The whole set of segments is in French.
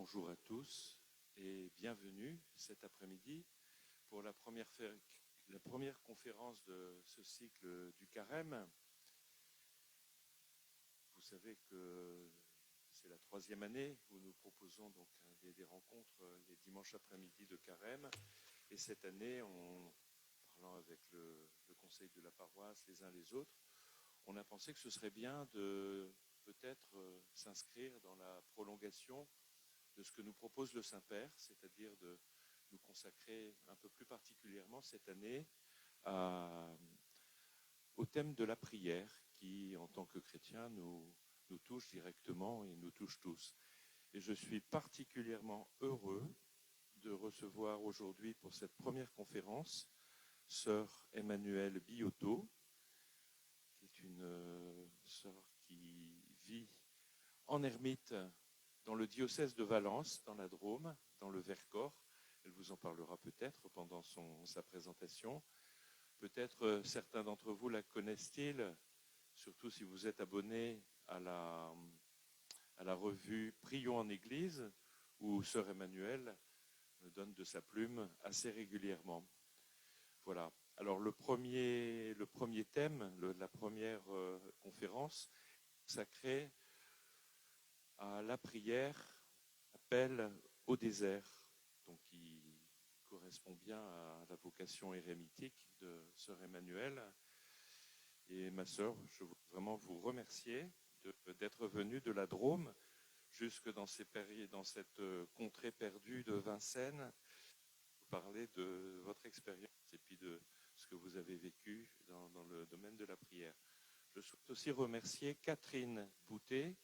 bonjour à tous et bienvenue cet après-midi pour la première conférence de ce cycle du Carême. Vous savez que c'est la troisième année où nous proposons donc des rencontres les dimanches après-midi de Carême. Et cette année, en parlant avec le conseil de la paroisse les uns les autres, on a pensé que ce serait bien de peut-être s'inscrire dans la prolongation de ce que nous propose le Saint-Père, c'est-à-dire de nous consacrer un peu plus particulièrement cette année au thème de la prière qui, en tant que chrétiens, nous touche directement et nous touche tous. Et je suis particulièrement heureux de recevoir aujourd'hui pour cette première conférence sœur Emmanuelle Biotto, qui est une sœur qui vit en ermite dans le diocèse de Valence, dans la Drôme, dans le Vercors. Elle vous en parlera peut-être pendant sa présentation. Peut-être certains d'entre vous la connaissent-ils, surtout si vous êtes abonné à la revue Prions en Église, où sœur Emmanuelle donne de sa plume assez régulièrement. Voilà. Alors le premier thème, la première conférence, consacrée à la prière, appel au désert, donc qui correspond bien à la vocation érémitique de sœur Emmanuelle. Et ma sœur, je veux vraiment vous remercier d'être venue de la Drôme jusque dans cette contrée perdue de Vincennes, pour parler de votre expérience et puis de ce que vous avez vécu dans le domaine de la prière. Je souhaite aussi remercier Catherine Boutet,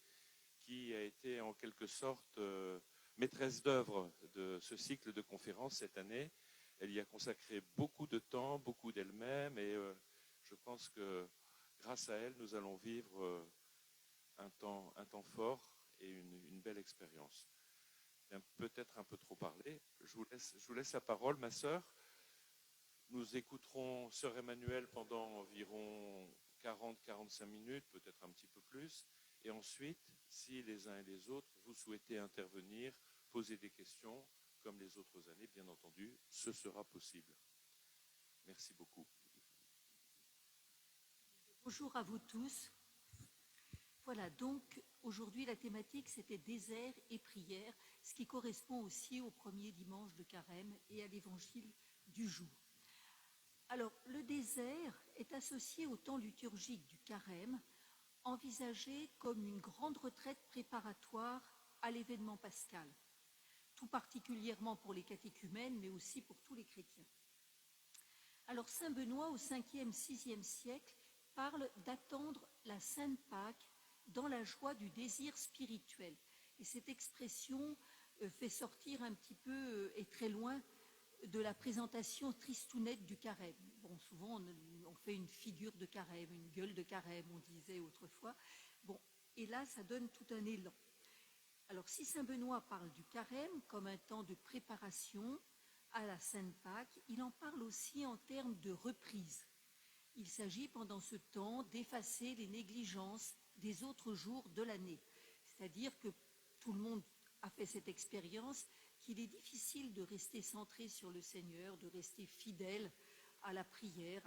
qui a été en quelque sorte maîtresse d'œuvre de ce cycle de conférences cette année. Elle y a consacré beaucoup de temps, beaucoup d'elle-même, et je pense que grâce à elle, nous allons vivre un temps fort et une belle expérience. Peut-être un peu trop parlé. Je vous laisse la parole, ma sœur. Nous écouterons sœur Emmanuelle pendant environ 40-45 minutes, peut-être un petit peu plus. Et ensuite, si les uns et les autres, vous souhaitez intervenir, poser des questions, comme les autres années, bien entendu, ce sera possible. Merci beaucoup. Bonjour à vous tous. Voilà, donc aujourd'hui la thématique c'était désert et prière, ce qui correspond aussi au premier dimanche de Carême et à l'évangile du jour. Alors le désert est associé au temps liturgique du Carême, envisagé comme une grande retraite préparatoire à l'événement pascal, tout particulièrement pour les catéchumènes mais aussi pour tous les chrétiens. Alors saint Benoît au 5e, 6e siècle parle d'attendre la Sainte Pâque dans la joie du désir spirituel. Et cette expression fait sortir un petit peu et très loin de la présentation tristounette du carême. Bon, souvent on fait une figure de carême, une gueule de carême, on disait autrefois. Bon, et là ça donne tout un élan. Alors si saint Benoît parle du carême comme un temps de préparation à la Sainte Pâque, il en parle aussi en termes de reprise. Il s'agit pendant ce temps d'effacer les négligences des autres jours de l'année. C'est-à-dire que tout le monde a fait cette expérience qu'il est difficile de rester centré sur le Seigneur, de rester fidèle à la prière,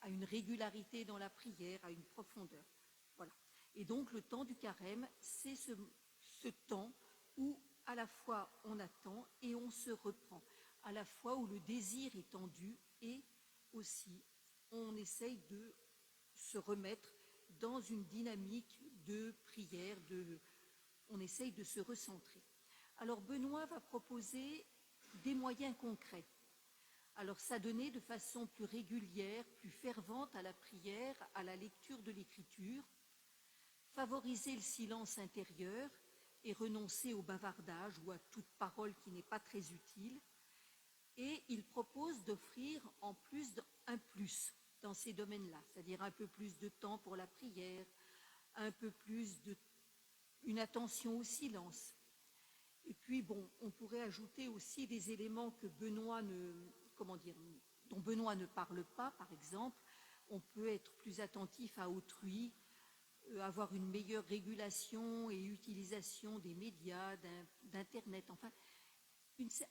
à une régularité dans la prière, à une profondeur. Voilà. Et donc le temps du carême, c'est ce temps où à la fois on attend et on se reprend, à la fois où le désir est tendu et aussi on essaye de se remettre dans une dynamique de prière, on essaye de se recentrer. Alors Benoît va proposer des moyens concrets. Alors s'adonner de façon plus régulière, plus fervente à la prière, à la lecture de l'Écriture, favoriser le silence intérieur et renoncer au bavardage ou à toute parole qui n'est pas très utile. Et il propose d'offrir en plus un plus dans ces domaines-là, c'est-à-dire un peu plus de temps pour la prière, un peu plus une attention au silence. Et puis, bon, on pourrait ajouter aussi des éléments que dont Benoît ne parle pas, par exemple. On peut être plus attentif à autrui, avoir une meilleure régulation et utilisation des médias, d'Internet, enfin,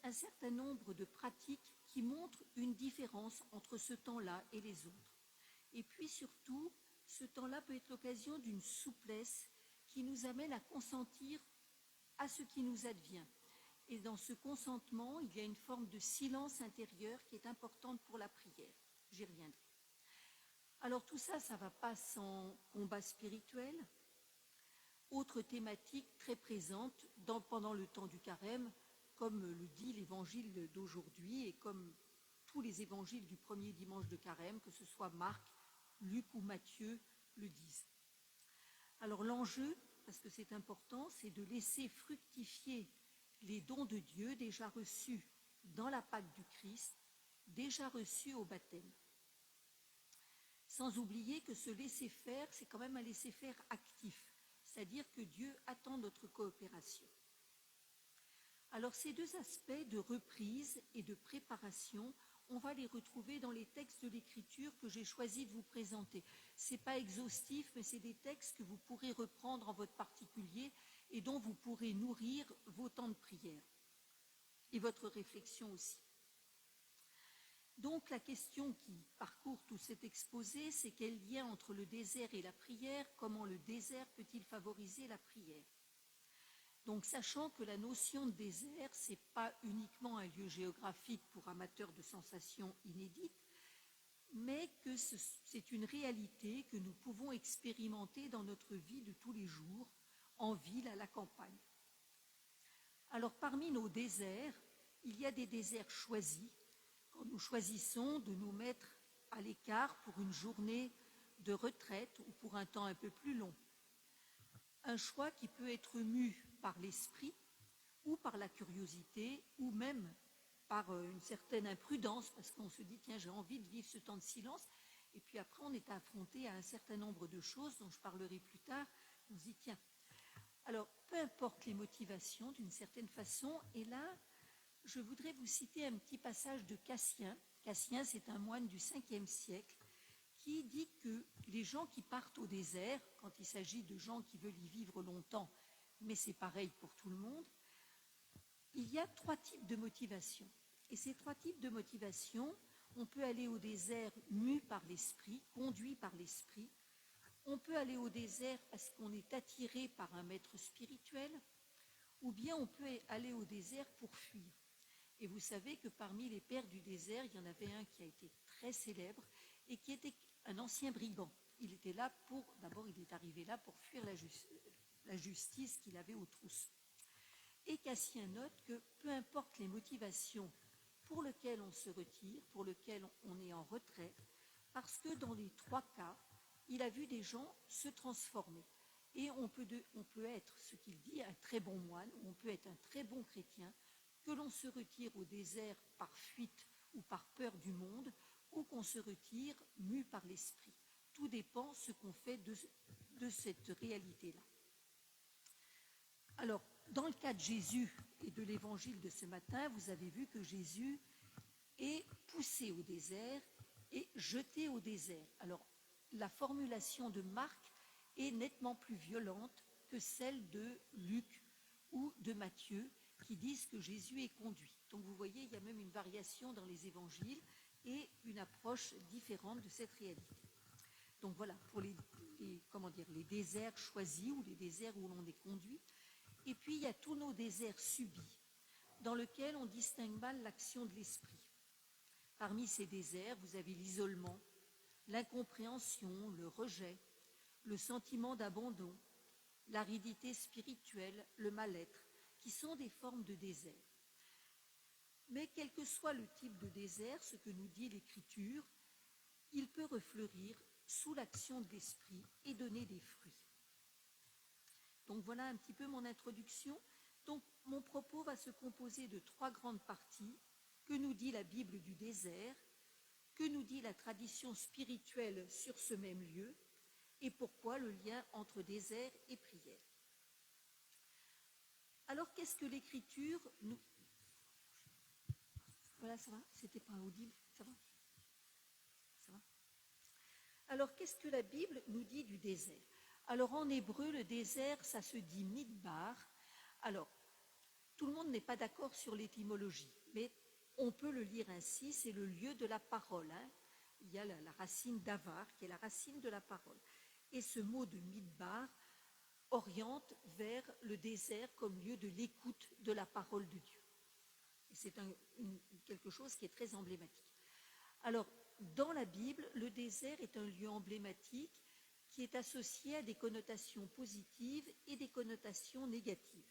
un certain nombre de pratiques qui montrent une différence entre ce temps-là et les autres. Et puis surtout, ce temps-là peut être l'occasion d'une souplesse qui nous amène à consentir à ce qui nous advient. Et dans ce consentement, il y a une forme de silence intérieur qui est importante pour la prière. J'y reviendrai. Alors tout ça, ça ne va pas sans combat spirituel. Autre thématique très présente pendant le temps du carême, comme le dit l'évangile d'aujourd'hui et comme tous les évangiles du premier dimanche de carême, que ce soit Marc, Luc ou Matthieu, le disent. Alors l'enjeu, parce que c'est important, c'est de laisser fructifier les dons de Dieu déjà reçus dans la Pâque du Christ, déjà reçus au baptême. Sans oublier que ce laisser-faire, c'est quand même un laisser-faire actif, c'est-à-dire que Dieu attend notre coopération. Alors ces deux aspects de reprise et de préparation, on va les retrouver dans les textes de l'Écriture que j'ai choisi de vous présenter. Ce n'est pas exhaustif, mais c'est des textes que vous pourrez reprendre en votre particulier et dont vous pourrez nourrir vos temps de prière et votre réflexion aussi. Donc la question qui parcourt tout cet exposé, c'est quel lien entre le désert et la prière, comment le désert peut-il favoriser la prière? Donc sachant que la notion de désert, ce n'est pas uniquement un lieu géographique pour amateurs de sensations inédites, mais que c'est une réalité que nous pouvons expérimenter dans notre vie de tous les jours, en ville, à la campagne. Alors parmi nos déserts, il y a des déserts choisis, quand nous choisissons de nous mettre à l'écart pour une journée de retraite ou pour un temps un peu plus long. Un choix qui peut être mu par l'esprit ou par la curiosité ou même par une certaine imprudence parce qu'on se dit tiens j'ai envie de vivre ce temps de silence et puis après on est affronté à un certain nombre de choses dont je parlerai plus tard. On se dit tiens. Alors peu importe les motivations d'une certaine façon et là je voudrais vous citer un petit passage de Cassien. Cassien, c'est un moine du 5e siècle qui dit que les gens qui partent au désert, quand il s'agit de gens qui veulent y vivre longtemps, mais c'est pareil pour tout le monde, il y a 3 types de motivations. Et ces 3 types de motivations, on peut aller au désert mu par l'esprit, conduit par l'esprit. On peut aller au désert parce qu'on est attiré par un maître spirituel, ou bien on peut aller au désert pour fuir. Et vous savez que parmi les pères du désert, il y en avait un qui a été très célèbre et qui était un ancien brigand. Il était là d'abord il est arrivé là pour fuir la justice qu'il avait aux trousses. Et Cassien note que peu importe les motivations pour lesquelles on se retire, pour lesquelles on est en retrait, parce que dans les 3 cas, il a vu des gens se transformer. Et on peut être, ce qu'il dit, un très bon moine, ou on peut être un très bon chrétien, que l'on se retire au désert par fuite ou par peur du monde, ou qu'on se retire mu par l'esprit. Tout dépend ce qu'on fait de cette réalité-là. Alors, dans le cas de Jésus et de l'évangile de ce matin, vous avez vu que Jésus est poussé au désert et jeté au désert. Alors, la formulation de Marc est nettement plus violente que celle de Luc ou de Matthieu, qui disent que Jésus est conduit. Donc vous voyez, il y a même une variation dans les évangiles et une approche différente de cette réalité. Donc voilà, pour les déserts choisis ou les déserts où l'on est conduit. Et puis il y a tous nos déserts subis, dans lesquels on distingue mal l'action de l'esprit. Parmi ces déserts, vous avez l'isolement, l'incompréhension, le rejet, le sentiment d'abandon, l'aridité spirituelle, le mal-être, qui sont des formes de désert. Mais quel que soit le type de désert, ce que nous dit l'Écriture, il peut refleurir sous l'action de l'esprit et donner des fruits. Donc voilà un petit peu mon introduction. Donc mon propos va se composer de 3 grandes parties. Que nous dit la Bible du désert? Que nous dit la tradition spirituelle sur ce même lieu? Et pourquoi le lien entre désert et prière? Alors, qu'est-ce que l'Écriture nous... Voilà, ça va? C'était pas audible? Ça va? Ça va? Alors, qu'est-ce que la Bible nous dit du désert? Alors en hébreu, le désert, ça se dit midbar. Alors, tout le monde n'est pas d'accord sur l'étymologie, mais on peut le lire ainsi, c'est le lieu de la parole. Hein. Il y a la racine d'avar, qui est la racine de la parole. Et ce mot de midbar oriente vers le désert comme lieu de l'écoute de la parole de Dieu. Et c'est quelque chose qui est très emblématique. Alors, dans la Bible, le désert est un lieu emblématique qui est associé à des connotations positives et des connotations négatives.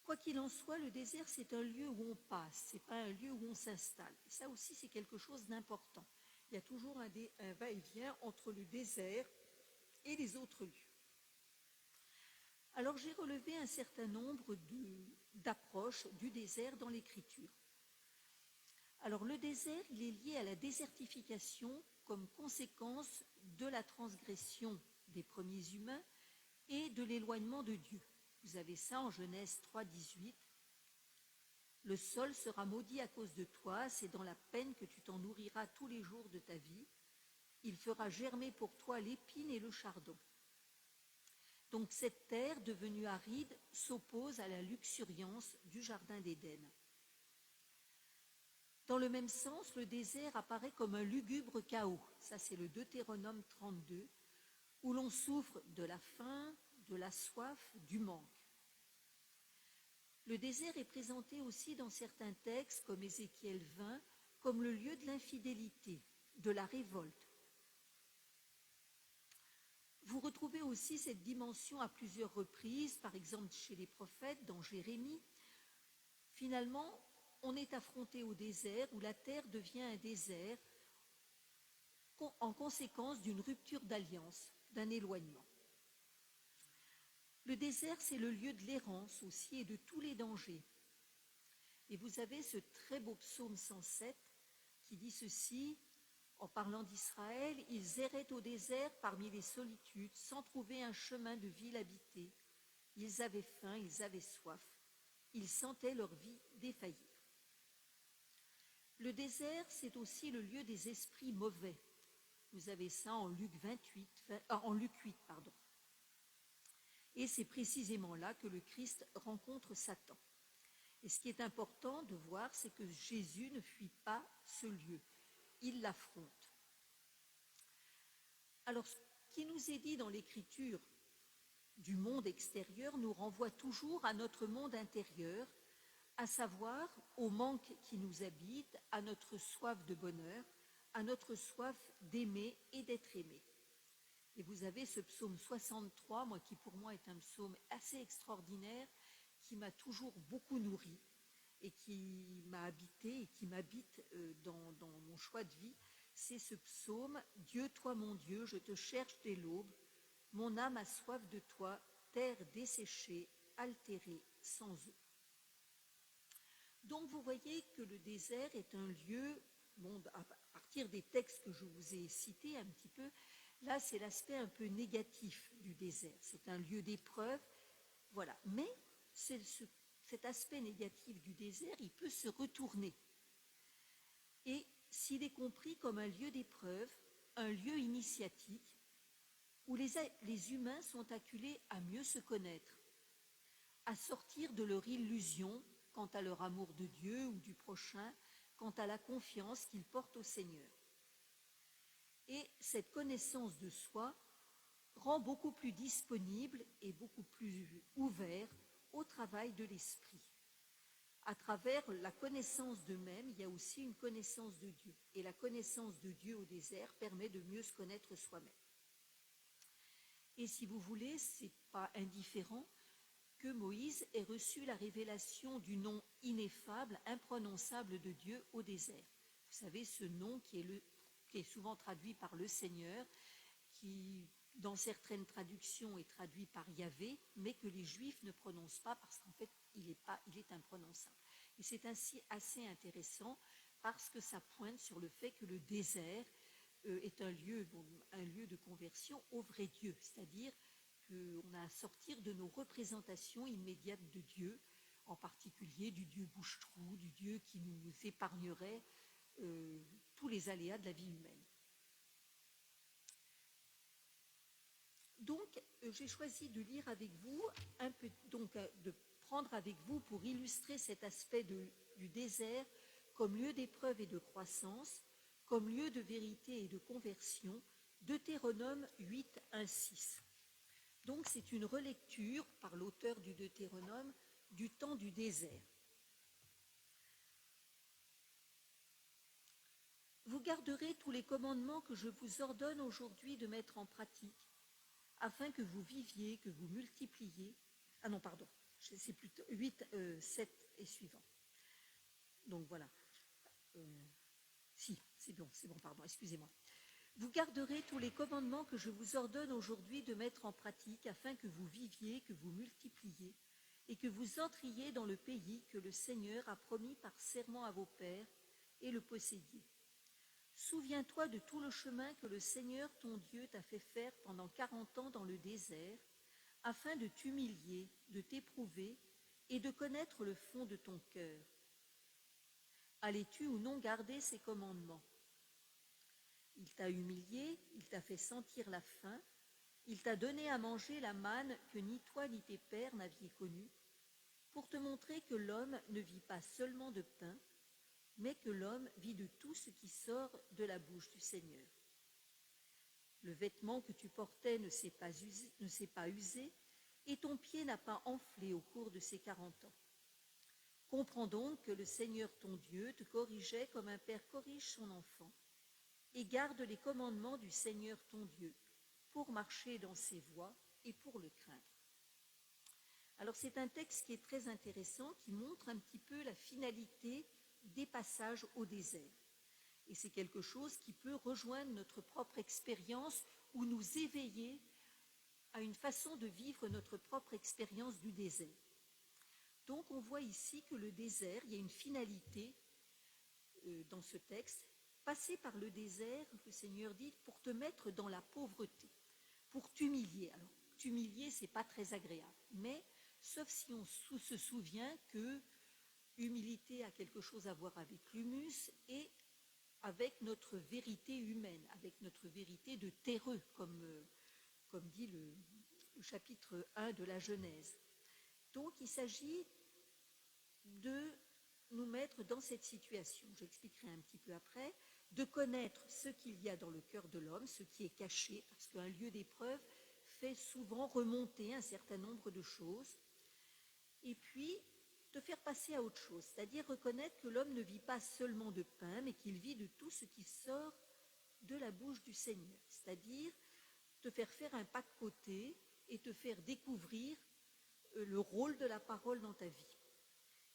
Quoi qu'il en soit, le désert, c'est un lieu où on passe, ce n'est pas un lieu où on s'installe. Et ça aussi, c'est quelque chose d'important. Il y a toujours un va-et-vient entre le désert et les autres lieux. Alors, j'ai relevé un certain nombre d'approches du désert dans l'Écriture. Alors, le désert, il est lié à la désertification comme conséquence de la transgression des premiers humains et de l'éloignement de Dieu. Vous avez ça en Genèse 3, 18. Le sol sera maudit à cause de toi, c'est dans la peine que tu t'en nourriras tous les jours de ta vie. Il fera germer pour toi l'épine et le chardon. Donc cette terre devenue aride s'oppose à la luxuriance du jardin d'Éden. Dans le même sens, le désert apparaît comme un lugubre chaos. Ça, c'est le Deutéronome 32, où l'on souffre de la faim, de la soif, du manque. Le désert est présenté aussi dans certains textes, comme Ézéchiel 20, comme le lieu de l'infidélité, de la révolte. Vous retrouvez aussi cette dimension à plusieurs reprises, par exemple chez les prophètes, dans Jérémie. Finalement, on est affronté au désert où la terre devient un désert en conséquence d'une rupture d'alliance, d'un éloignement. Le désert, c'est le lieu de l'errance aussi et de tous les dangers. Et vous avez ce très beau psaume 107 qui dit ceci, en parlant d'Israël, « Ils erraient au désert parmi les solitudes, sans trouver un chemin de ville habité. Ils avaient faim, ils avaient soif. Ils sentaient leur vie défaillir. » Le désert, c'est aussi le lieu des esprits mauvais. Vous avez ça en Luc 8, pardon. Et c'est précisément là que le Christ rencontre Satan. Et ce qui est important de voir, c'est que Jésus ne fuit pas ce lieu. Il l'affronte. Alors, ce qui nous est dit dans l'Écriture du monde extérieur nous renvoie toujours à notre monde intérieur, à savoir au manque qui nous habite, à notre soif de bonheur, à notre soif d'aimer et d'être aimé. Et vous avez ce psaume 63, qui pour moi est un psaume assez extraordinaire, qui m'a toujours beaucoup nourri et qui m'a habité et qui m'habite dans mon choix de vie. C'est ce psaume, « Dieu, toi mon Dieu, je te cherche dès l'aube, mon âme a soif de toi, terre desséchée, altérée, sans eau. » Donc vous voyez que le désert est un lieu, à partir des textes que je vous ai cités un petit peu, là c'est l'aspect un peu négatif du désert, c'est un lieu d'épreuve, voilà. Mais cet aspect négatif du désert, il peut se retourner. Et s'il est compris comme un lieu d'épreuve, un lieu initiatique, où les humains sont acculés à mieux se connaître, à sortir de leur illusion quant à leur amour de Dieu ou du prochain, quant à la confiance qu'ils portent au Seigneur. Et cette connaissance de soi rend beaucoup plus disponible et beaucoup plus ouvert au travail de l'esprit. À travers la connaissance d'eux-mêmes, il y a aussi une connaissance de Dieu. Et la connaissance de Dieu au désert permet de mieux se connaître soi-même. Et si vous voulez, ce n'est pas indifférent que Moïse ait reçu la révélation du nom ineffable, imprononçable de Dieu au désert. Vous savez, ce nom qui est souvent traduit par le Seigneur, qui, dans certaines traductions, est traduit par Yahvé, mais que les Juifs ne prononcent pas parce qu'en fait, il est imprononçable. Et c'est ainsi assez intéressant parce que ça pointe sur le fait que le désert est un lieu de conversion au vrai Dieu, c'est-à-dire qu'on a à sortir de nos représentations immédiates de Dieu, en particulier du Dieu bouche-trou, du Dieu qui nous épargnerait tous les aléas de la vie humaine. Donc, j'ai choisi de lire avec vous, de prendre avec vous pour illustrer cet aspect du désert comme lieu d'épreuve et de croissance, comme lieu de vérité et de conversion, Deutéronome 8, 1, 6. Donc, c'est une relecture par l'auteur du Deutéronome du temps du désert. Vous garderez tous les commandements que je vous ordonne aujourd'hui de mettre en pratique, afin que vous viviez, que vous multipliez. Ah non, pardon, c'est plutôt 8, 7 et suivant. Donc voilà. Si, c'est bon, pardon, excusez-moi. Vous garderez tous les commandements que je vous ordonne aujourd'hui de mettre en pratique, afin que vous viviez, que vous multipliez, et que vous entriez dans le pays que le Seigneur a promis par serment à vos pères, et le possédiez. Souviens-toi de tout le chemin que le Seigneur ton Dieu t'a fait faire pendant 40 ans dans le désert, afin de t'humilier, de t'éprouver et de connaître le fond de ton cœur. Allais-tu ou non garder ses commandements? Il t'a humilié, il t'a fait sentir la faim, il t'a donné à manger la manne que ni toi ni tes pères n'aviez connue, pour te montrer que l'homme ne vit pas seulement de pain, mais que l'homme vit de tout ce qui sort de la bouche du Seigneur. Le vêtement que tu portais ne s'est pas usé, et ton pied n'a pas enflé au cours de ces 40 ans. Comprends donc que le Seigneur ton Dieu te corrigeait comme un père corrige son enfant, et garde les commandements du Seigneur ton Dieu, pour marcher dans ses voies et pour le craindre. Alors c'est un texte qui est très intéressant, qui montre un petit peu la finalité des passages au désert. Et c'est quelque chose qui peut rejoindre notre propre expérience ou nous éveiller à une façon de vivre notre propre expérience du désert. Donc on voit ici que le désert, il y a une finalité dans ce texte, passer par le désert, le Seigneur dit, pour te mettre dans la pauvreté, pour t'humilier. Alors, t'humilier, c'est pas très agréable, mais sauf si on se souvient que humilité a quelque chose à voir avec l'humus et avec notre vérité humaine, avec notre vérité de terreux, comme dit le chapitre 1 de la Genèse. Donc, il s'agit de nous mettre dans cette situation, j'expliquerai un petit peu après, de connaître ce qu'il y a dans le cœur de l'homme, ce qui est caché, parce qu'un lieu d'épreuve fait souvent remonter un certain nombre de choses, et puis de faire passer à autre chose, c'est-à-dire reconnaître que l'homme ne vit pas seulement de pain, mais qu'il vit de tout ce qui sort de la bouche du Seigneur, c'est-à-dire te faire un pas de côté et te faire découvrir le rôle de la parole dans ta vie.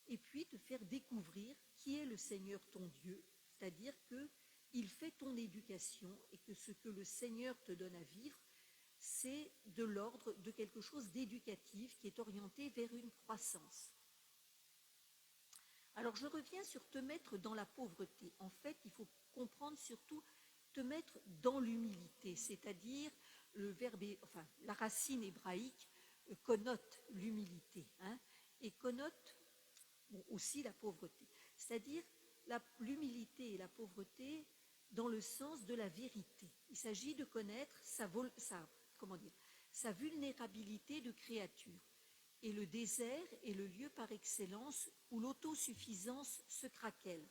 Et puis te faire découvrir qui est le Seigneur ton Dieu, c'est-à-dire qu'il fait ton éducation et que ce que le Seigneur te donne à vivre, c'est de l'ordre de quelque chose d'éducatif qui est orienté vers une croissance. Alors je reviens sur te mettre dans la pauvreté. En fait, il faut comprendre surtout te mettre dans l'humilité, c'est-à-dire la racine hébraïque connote l'humilité, et connote aussi la pauvreté, c'est-à-dire l'humilité et la pauvreté dans le sens de la vérité. Il s'agit de connaître sa vulnérabilité de créature. Et le désert est le lieu par excellence où l'autosuffisance se craquelle.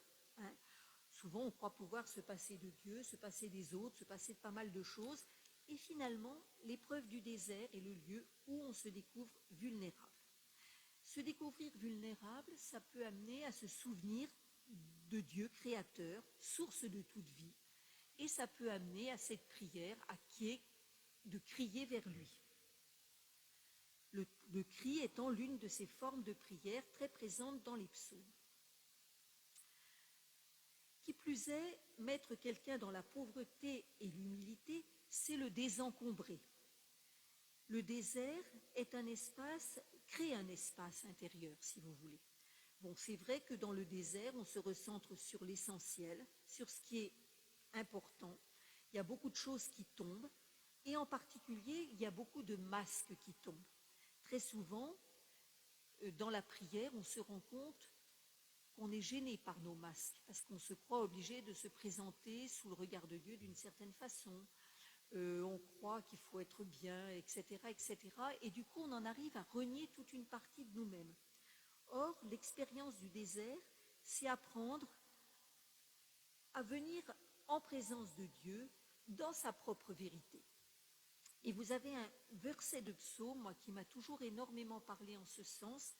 Souvent, on croit pouvoir se passer de Dieu, se passer des autres, se passer de pas mal de choses. Et finalement, l'épreuve du désert est le lieu où on se découvre vulnérable. Se découvrir vulnérable, ça peut amener à se souvenir de Dieu créateur, source de toute vie, et ça peut amener à cette prière qui est de crier vers lui. Le cri étant l'une de ces formes de prière très présentes dans les psaumes. Qui plus est, mettre quelqu'un dans la pauvreté et l'humilité, c'est le désencombrer. Le désert crée un espace intérieur, si vous voulez. Bon, c'est vrai que dans le désert, on se recentre sur l'essentiel, sur ce qui est important. Il y a beaucoup de choses qui tombent, et en particulier, il y a beaucoup de masques qui tombent. Très souvent, dans la prière, on se rend compte qu'on est gêné par nos masques, parce qu'on se croit obligé de se présenter sous le regard de Dieu d'une certaine façon, On croit qu'il faut être bien, etc., etc. Et du coup, on en arrive à renier toute une partie de nous-mêmes. Or, l'expérience du désert, c'est apprendre à venir en présence de Dieu dans sa propre vérité. Et vous avez un verset de psaume, moi, qui m'a toujours énormément parlé en ce sens,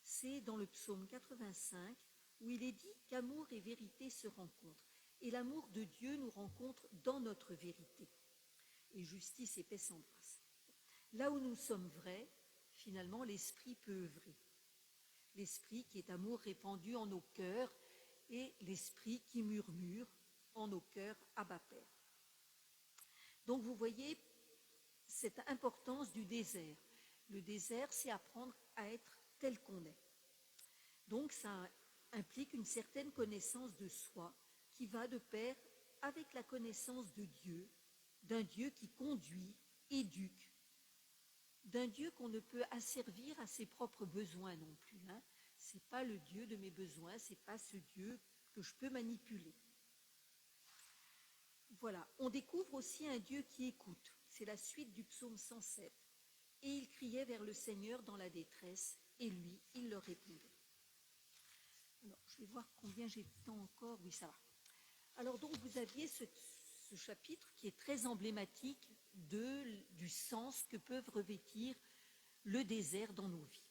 c'est dans le psaume 85, où il est dit qu'amour et vérité se rencontrent. Et l'amour de Dieu nous rencontre dans notre vérité. Et justice et paix s'embrassent. Là où nous sommes vrais, finalement, l'Esprit peut œuvrer. L'Esprit qui est amour répandu en nos cœurs et l'Esprit qui murmure en nos cœurs, Abba Père. Donc vous voyez cette importance du désert. Le désert, c'est apprendre à être tel qu'on est. Donc ça implique une certaine connaissance de soi qui va de pair avec la connaissance de Dieu, d'un Dieu qui conduit, éduque, d'un Dieu qu'on ne peut asservir à ses propres besoins non plus. Ce n'est pas le Dieu de mes besoins, ce n'est pas ce Dieu que je peux manipuler. Voilà, on découvre aussi un Dieu qui écoute. C'est la suite du psaume 107. Et il criait vers le Seigneur dans la détresse, et lui, il leur répondait. Alors, je vais voir combien j'ai de temps encore. Oui, ça va. Alors, donc, vous aviez ce chapitre qui est très emblématique du sens que peuvent revêtir le désert dans nos vies.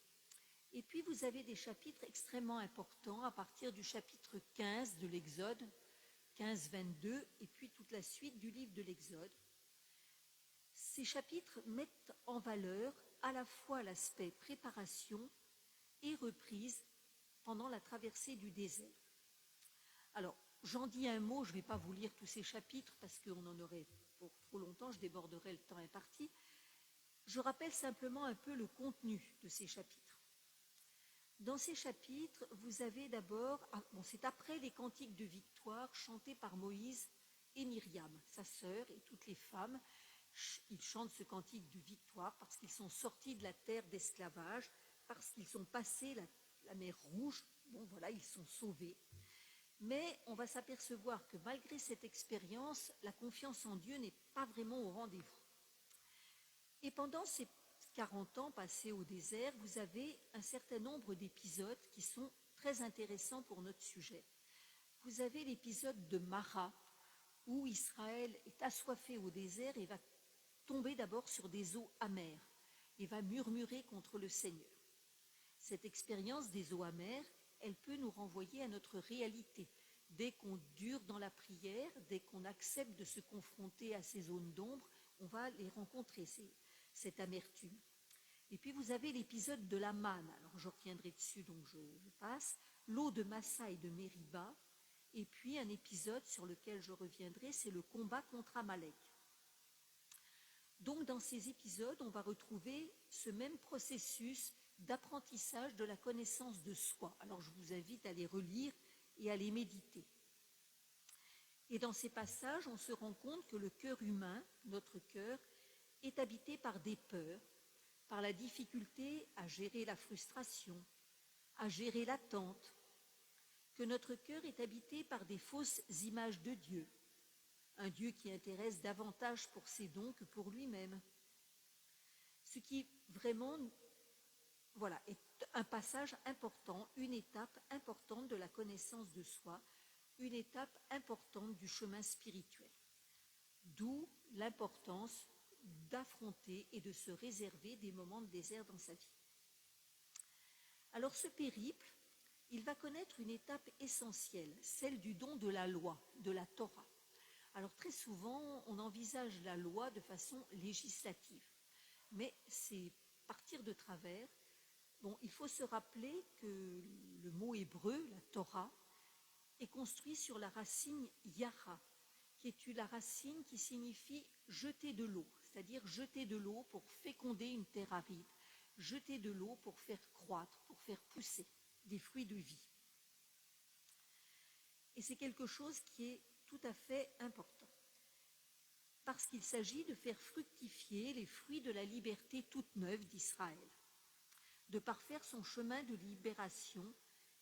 Et puis, vous avez des chapitres extrêmement importants à partir du chapitre 15 de l'Exode, 15-22, et puis toute la suite du livre de l'Exode. Ces chapitres mettent en valeur à la fois l'aspect préparation et reprise pendant la traversée du désert. Alors, j'en dis un mot, je ne vais pas vous lire tous ces chapitres parce qu'on en aurait pour trop longtemps, je déborderai le temps imparti. Je rappelle simplement un peu le contenu de ces chapitres. Dans ces chapitres, vous avez d'abord, c'est après les cantiques de victoire chantés par Moïse et Myriam, sa sœur, et toutes les femmes. Ils chantent ce cantique de victoire parce qu'ils sont sortis de la terre d'esclavage, parce qu'ils ont passé la mer Rouge. Bon, voilà, ils sont sauvés. Mais on va s'apercevoir que malgré cette expérience, la confiance en Dieu n'est pas vraiment au rendez-vous. Et pendant ces 40 ans passés au désert, vous avez un certain nombre d'épisodes qui sont très intéressants pour notre sujet. Vous avez l'épisode de Mara, où Israël est assoiffé au désert et va tomber d'abord sur des eaux amères et va murmurer contre le Seigneur. Cette expérience des eaux amères, elle peut nous renvoyer à notre réalité. Dès qu'on dure dans la prière, dès qu'on accepte de se confronter à ces zones d'ombre, on va les rencontrer, cette amertume. Et puis vous avez l'épisode de la manne, alors je reviendrai dessus, donc je passe, l'eau de Massa et de Mériba, et puis un épisode sur lequel je reviendrai, c'est le combat contre Amalek. Donc dans ces épisodes, on va retrouver ce même processus d'apprentissage de la connaissance de soi. Alors je vous invite à les relire et à les méditer. Et dans ces passages, on se rend compte que le cœur humain, notre cœur, est habité par des peurs, par la difficulté à gérer la frustration, à gérer l'attente, que notre cœur est habité par des fausses images de Dieu, un Dieu qui intéresse davantage pour ses dons que pour lui-même. Ce qui vraiment, voilà, est un passage important, une étape importante de la connaissance de soi, une étape importante du chemin spirituel. D'où l'importance d'affronter et de se réserver des moments de désert dans sa vie. Alors ce périple, il va connaître une étape essentielle, celle du don de la loi, de la Torah. Alors très souvent, on envisage la loi de façon législative, mais c'est partir de travers. Bon, il faut se rappeler que le mot hébreu, la Torah, est construit sur la racine yara, qui est la racine qui signifie jeter de l'eau, c'est-à-dire jeter de l'eau pour féconder une terre aride, jeter de l'eau pour faire croître, pour faire pousser des fruits de vie. Et c'est quelque chose qui est tout à fait important, parce qu'il s'agit de faire fructifier les fruits de la liberté toute neuve d'Israël, de parfaire son chemin de libération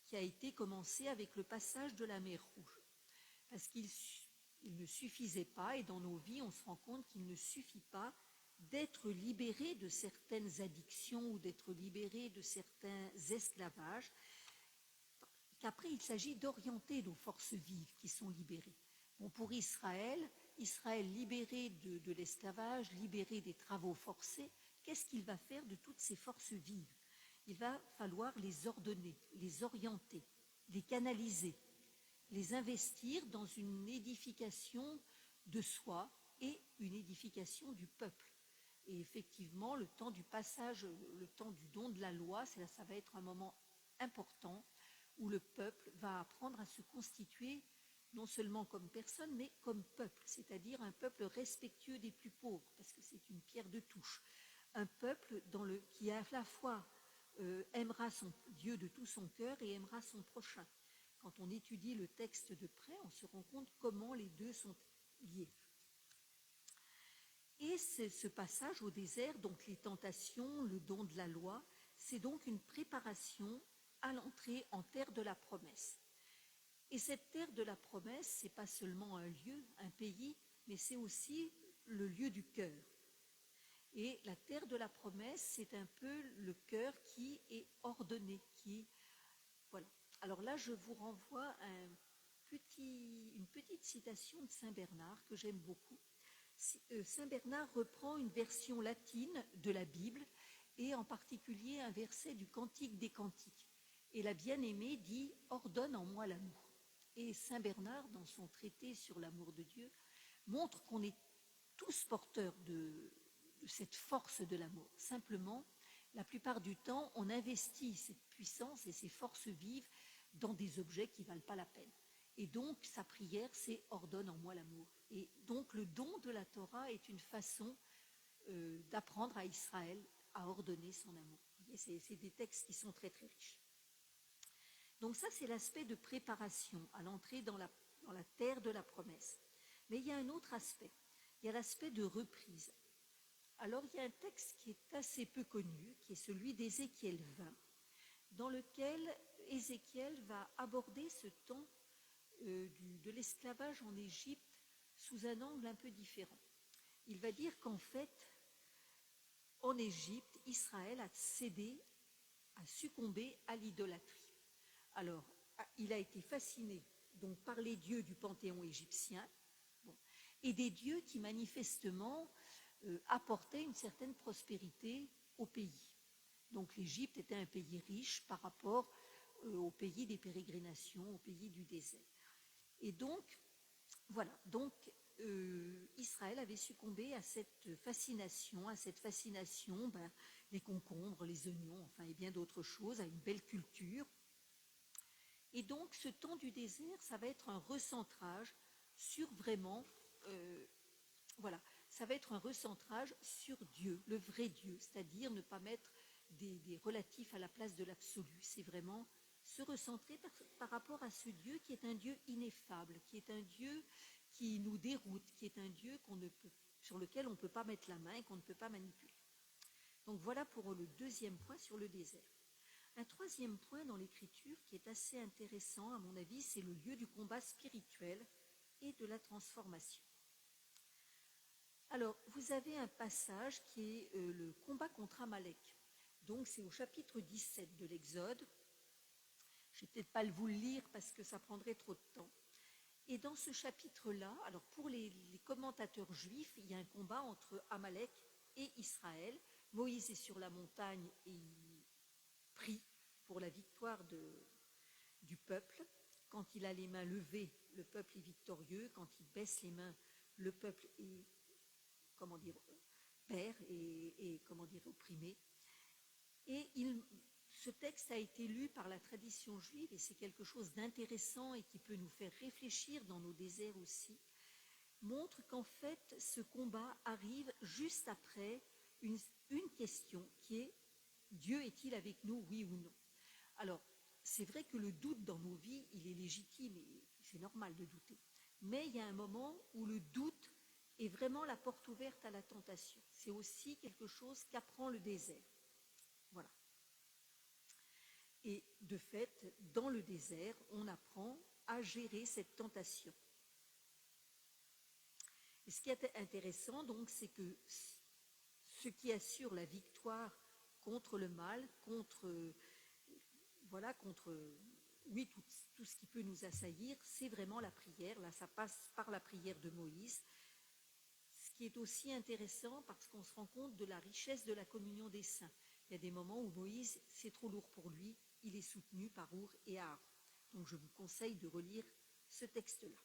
qui a été commencé avec le passage de la mer Rouge. Parce qu'il Il ne suffisait pas, et dans nos vies, on se rend compte qu'il ne suffit pas d'être libéré de certaines addictions ou d'être libéré de certains esclavages, qu'après il s'agit d'orienter nos forces vives qui sont libérées. Bon, pour Israël libéré de l'esclavage, libéré des travaux forcés, qu'est-ce qu'il va faire de toutes ces forces vives? Il va falloir les ordonner, les orienter, les canaliser, les investir dans une édification de soi et une édification du peuple. Et effectivement, le temps du passage, le temps du don de la loi, ça va être un moment important où le peuple va apprendre à se constituer non seulement comme personne, mais comme peuple, c'est-à-dire un peuple respectueux des plus pauvres, parce que c'est une pierre de touche. Un peuple qui à la fois aimera son Dieu de tout son cœur et aimera son prochain. Quand on étudie le texte de près, on se rend compte comment les deux sont liés. Et ce passage au désert, donc les tentations, le don de la loi, c'est donc une préparation à l'entrée en terre de la promesse. Et cette terre de la promesse, ce n'est pas seulement un lieu, un pays, mais c'est aussi le lieu du cœur. Et la terre de la promesse, c'est un peu le cœur qui est ordonné, voilà. Alors là, je vous renvoie à une petite citation de Saint Bernard que j'aime beaucoup. Saint Bernard reprend une version latine de la Bible et en particulier un verset du Cantique des Cantiques. Et la bien-aimée dit « Ordonne en moi l'amour ». Et Saint Bernard, dans son traité sur l'amour de Dieu, montre qu'on est tous porteurs de cette force de l'amour. Simplement, la plupart du temps, on investit cette puissance et ces forces vives dans des objets qui ne valent pas la peine. Et donc, sa prière, c'est « Ordonne en moi l'amour ». Et donc, le don de la Torah est une façon d'apprendre à Israël à ordonner son amour. C'est des textes qui sont très, très riches. Donc ça, c'est l'aspect de préparation à l'entrée dans la terre de la promesse. Mais il y a un autre aspect. Il y a l'aspect de reprise. Alors, il y a un texte qui est assez peu connu, qui est celui d'Ézéchiel 20, dans lequel Ézéchiel va aborder ce temps de l'esclavage en Égypte sous un angle un peu différent. Il va dire qu'en fait, en Égypte, Israël a succombé à l'idolâtrie. Alors, il a été fasciné donc par les dieux du panthéon égyptien, et des dieux qui manifestement apportaient une certaine prospérité au pays. Donc l'Égypte était un pays riche par rapport au pays des pérégrinations, au pays du désert. Et donc, voilà, Israël avait succombé à cette fascination, les concombres, les oignons, enfin et bien d'autres choses, à une belle culture. Et donc ce temps du désert, ça va être un recentrage sur vraiment, ça va être un recentrage sur Dieu, le vrai Dieu, c'est-à-dire ne pas mettre des relatifs à la place de l'absolu. C'est vraiment se recentrer par rapport à ce Dieu qui est un Dieu ineffable, qui est un Dieu qui nous déroute, qui est un Dieu sur lequel on ne peut pas mettre la main et qu'on ne peut pas manipuler. Donc voilà pour le deuxième point sur le désert. Un troisième point dans l'Écriture qui est assez intéressant, à mon avis, c'est le lieu du combat spirituel et de la transformation. Alors, vous avez un passage qui est le combat contre Amalek. Donc, c'est au chapitre 17 de l'Exode. Je ne vais peut-être pas vous le lire parce que ça prendrait trop de temps. Et dans ce chapitre-là, alors pour les commentateurs juifs, il y a un combat entre Amalek et Israël. Moïse est sur la montagne et il prie pour la victoire du peuple. Quand il a les mains levées, le peuple est victorieux. Quand il baisse les mains, le peuple est, perd et opprimé. Et ce texte a été lu par la tradition juive et c'est quelque chose d'intéressant et qui peut nous faire réfléchir dans nos déserts aussi, montre qu'en fait ce combat arrive juste après une question qui est « Dieu est-il avec nous, oui ou non ?» Alors, c'est vrai que le doute dans nos vies, il est légitime et c'est normal de douter. Mais il y a un moment où le doute est vraiment la porte ouverte à la tentation. C'est aussi quelque chose qu'apprend le désert. Voilà. Et de fait, dans le désert, on apprend à gérer cette tentation. Et ce qui est intéressant, donc, c'est que ce qui assure la victoire contre le mal, contre oui, tout ce qui peut nous assaillir, c'est vraiment la prière. Là, ça passe par la prière de Moïse. Ce qui est aussi intéressant parce qu'on se rend compte de la richesse de la communion des saints. Il y a des moments où Moïse, c'est trop lourd pour lui, il est soutenu par Our et Aaron. Donc je vous conseille de relire ce texte-là.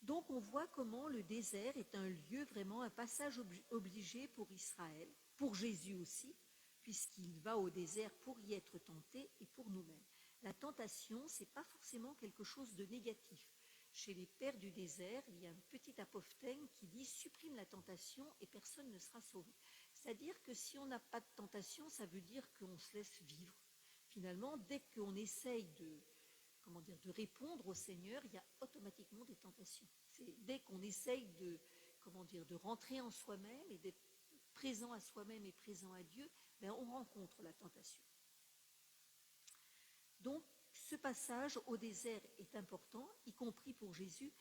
Donc on voit comment le désert est un lieu, vraiment un passage obligé pour Israël, pour Jésus aussi, puisqu'il va au désert pour y être tenté et pour nous-mêmes. La tentation, ce n'est pas forcément quelque chose de négatif. Chez les pères du désert, il y a un petit apophthegme qui dit « supprime la tentation et personne ne sera sauvé ». C'est-à-dire que si on n'a pas de tentation, ça veut dire qu'on se laisse vivre. Finalement, dès qu'on essaye de répondre au Seigneur, il y a automatiquement des tentations. C'est dès qu'on essaye de rentrer en soi-même et d'être présent à soi-même et présent à Dieu, on rencontre la tentation. Donc, ce passage au désert est important, y compris pour Jésus,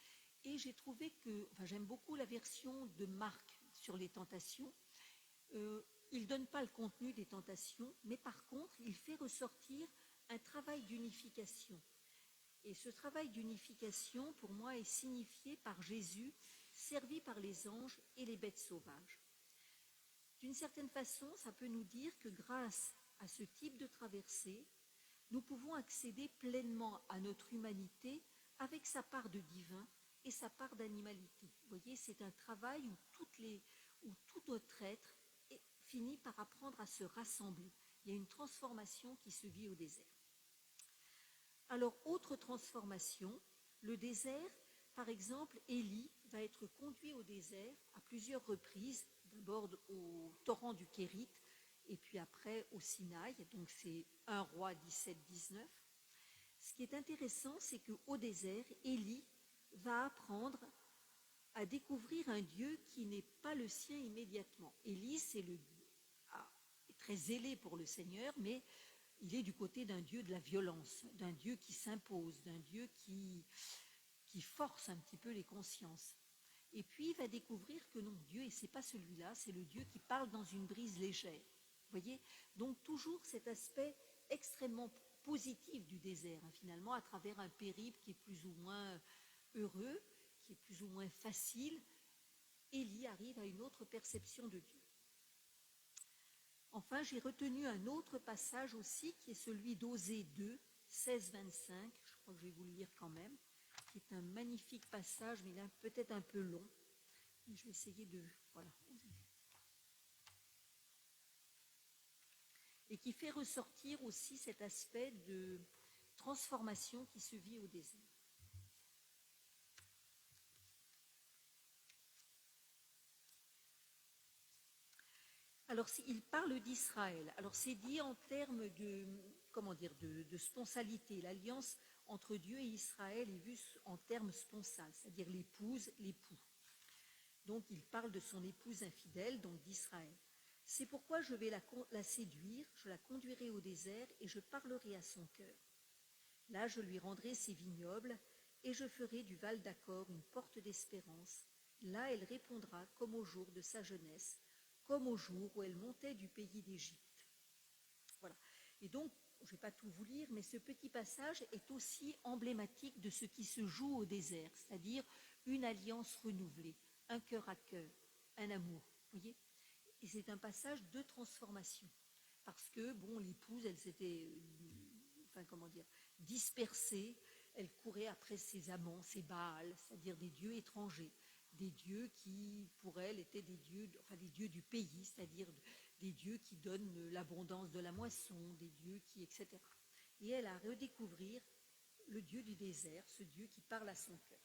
et j'ai trouvé j'aime beaucoup la version de Marc sur les tentations. Il ne donne pas le contenu des tentations, mais par contre, il fait ressortir un travail d'unification. Et ce travail d'unification, pour moi, est signifié par Jésus, servi par les anges et les bêtes sauvages. D'une certaine façon, ça peut nous dire que grâce à ce type de traversée, nous pouvons accéder pleinement à notre humanité avec sa part de divin et sa part d'animalité. Vous voyez, c'est un travail où tout notre être finit par apprendre à se rassembler. Il y a une transformation qui se vit au désert. Alors, autre transformation, le désert, par exemple, Élie va être conduit au désert à plusieurs reprises, d'abord au torrent du Kérit, et puis après au Sinaï, donc c'est 1 Roi 17-19. Ce qui est intéressant, c'est qu'au désert, Élie va apprendre à découvrir un Dieu qui n'est pas le sien immédiatement. Élie, est très zélé pour le Seigneur, mais il est du côté d'un Dieu de la violence, d'un Dieu qui s'impose, d'un Dieu qui force un petit peu les consciences. Et puis il va découvrir que non, Dieu, et c'est pas celui-là, c'est le Dieu qui parle dans une brise légère. Vous voyez ? Donc toujours cet aspect extrêmement positif du désert, finalement, à travers un périple qui est plus ou moins heureux, qui est plus ou moins facile, Élie arrive à une autre perception de Dieu. Enfin, j'ai retenu un autre passage aussi, qui est celui d'Osée 2, 16-25, je crois que je vais vous le lire quand même, qui est un magnifique passage, mais il est peut-être un peu long. Je vais essayer de... Voilà. Et qui fait ressortir aussi cet aspect de transformation qui se vit au désert. Alors, il parle d'Israël. Alors, c'est dit en termes de sponsalité. L'alliance entre Dieu et Israël est vue en termes sponsales, c'est-à-dire l'épouse, l'époux. Donc, il parle de son épouse infidèle, donc d'Israël. C'est pourquoi je vais la séduire, je la conduirai au désert et je parlerai à son cœur. Là, je lui rendrai ses vignobles et je ferai du Val d'Achor une porte d'espérance. Là, elle répondra comme au jour de sa jeunesse, comme au jour où elle montait du pays d'Égypte. Voilà. Et donc, je ne vais pas tout vous lire, mais ce petit passage est aussi emblématique de ce qui se joue au désert, c'est-à-dire une alliance renouvelée, un cœur à cœur, un amour. Vous voyez ? Et c'est un passage de transformation. Parce que, l'épouse, elle s'était, dispersée, elle courait après ses amants, ses Baals, c'est-à-dire des dieux étrangers, des dieux qui, pour elle, étaient des dieux du pays, c'est-à-dire des dieux qui donnent l'abondance de la moisson, des dieux qui, etc. Et elle a redécouvert le Dieu du désert, ce Dieu qui parle à son cœur.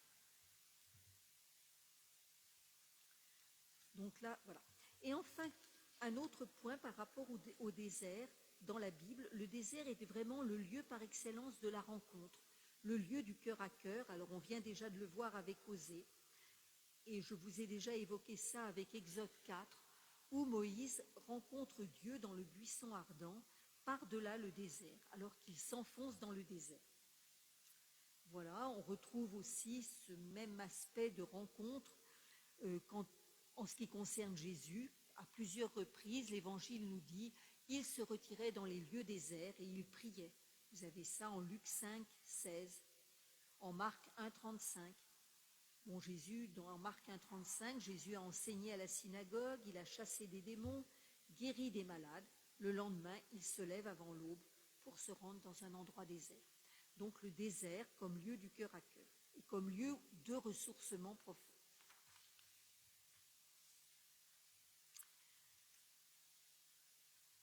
Donc là, voilà. Et enfin, un autre point par rapport au désert dans la Bible, le désert est vraiment le lieu par excellence de la rencontre, le lieu du cœur à cœur. Alors on vient déjà de le voir avec Osée, et je vous ai déjà évoqué ça avec Exode 4, où Moïse rencontre Dieu dans le buisson ardent, par-delà le désert, alors qu'il s'enfonce dans le désert. Voilà, on retrouve aussi ce même aspect de rencontre en ce qui concerne Jésus. À plusieurs reprises, l'Évangile nous dit « Il se retirait dans les lieux déserts et il priait ». Vous avez ça en Luc 5, 16, en Marc 1, 35. Bon, Jésus, dans Marc 1, 35, Jésus a enseigné à la synagogue, il a chassé des démons, guéri des malades. Le lendemain, il se lève avant l'aube pour se rendre dans un endroit désert. Donc le désert comme lieu du cœur à cœur et comme lieu de ressourcement profond.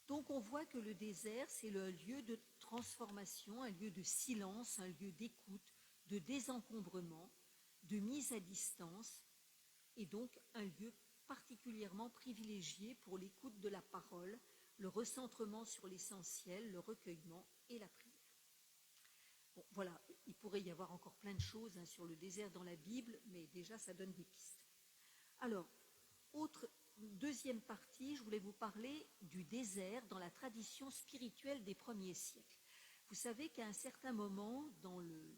Donc on voit que le désert, c'est le lieu de transformation, un lieu de silence, un lieu d'écoute, de désencombrement, de mise à distance, et donc un lieu particulièrement privilégié pour l'écoute de la parole, le recentrement sur l'essentiel, le recueillement et la prière. Bon, voilà, il pourrait y avoir encore plein de choses sur le désert dans la Bible, mais déjà ça donne des pistes. Alors, deuxième partie, je voulais vous parler du désert dans la tradition spirituelle des premiers siècles. Vous savez qu'à un certain moment dans le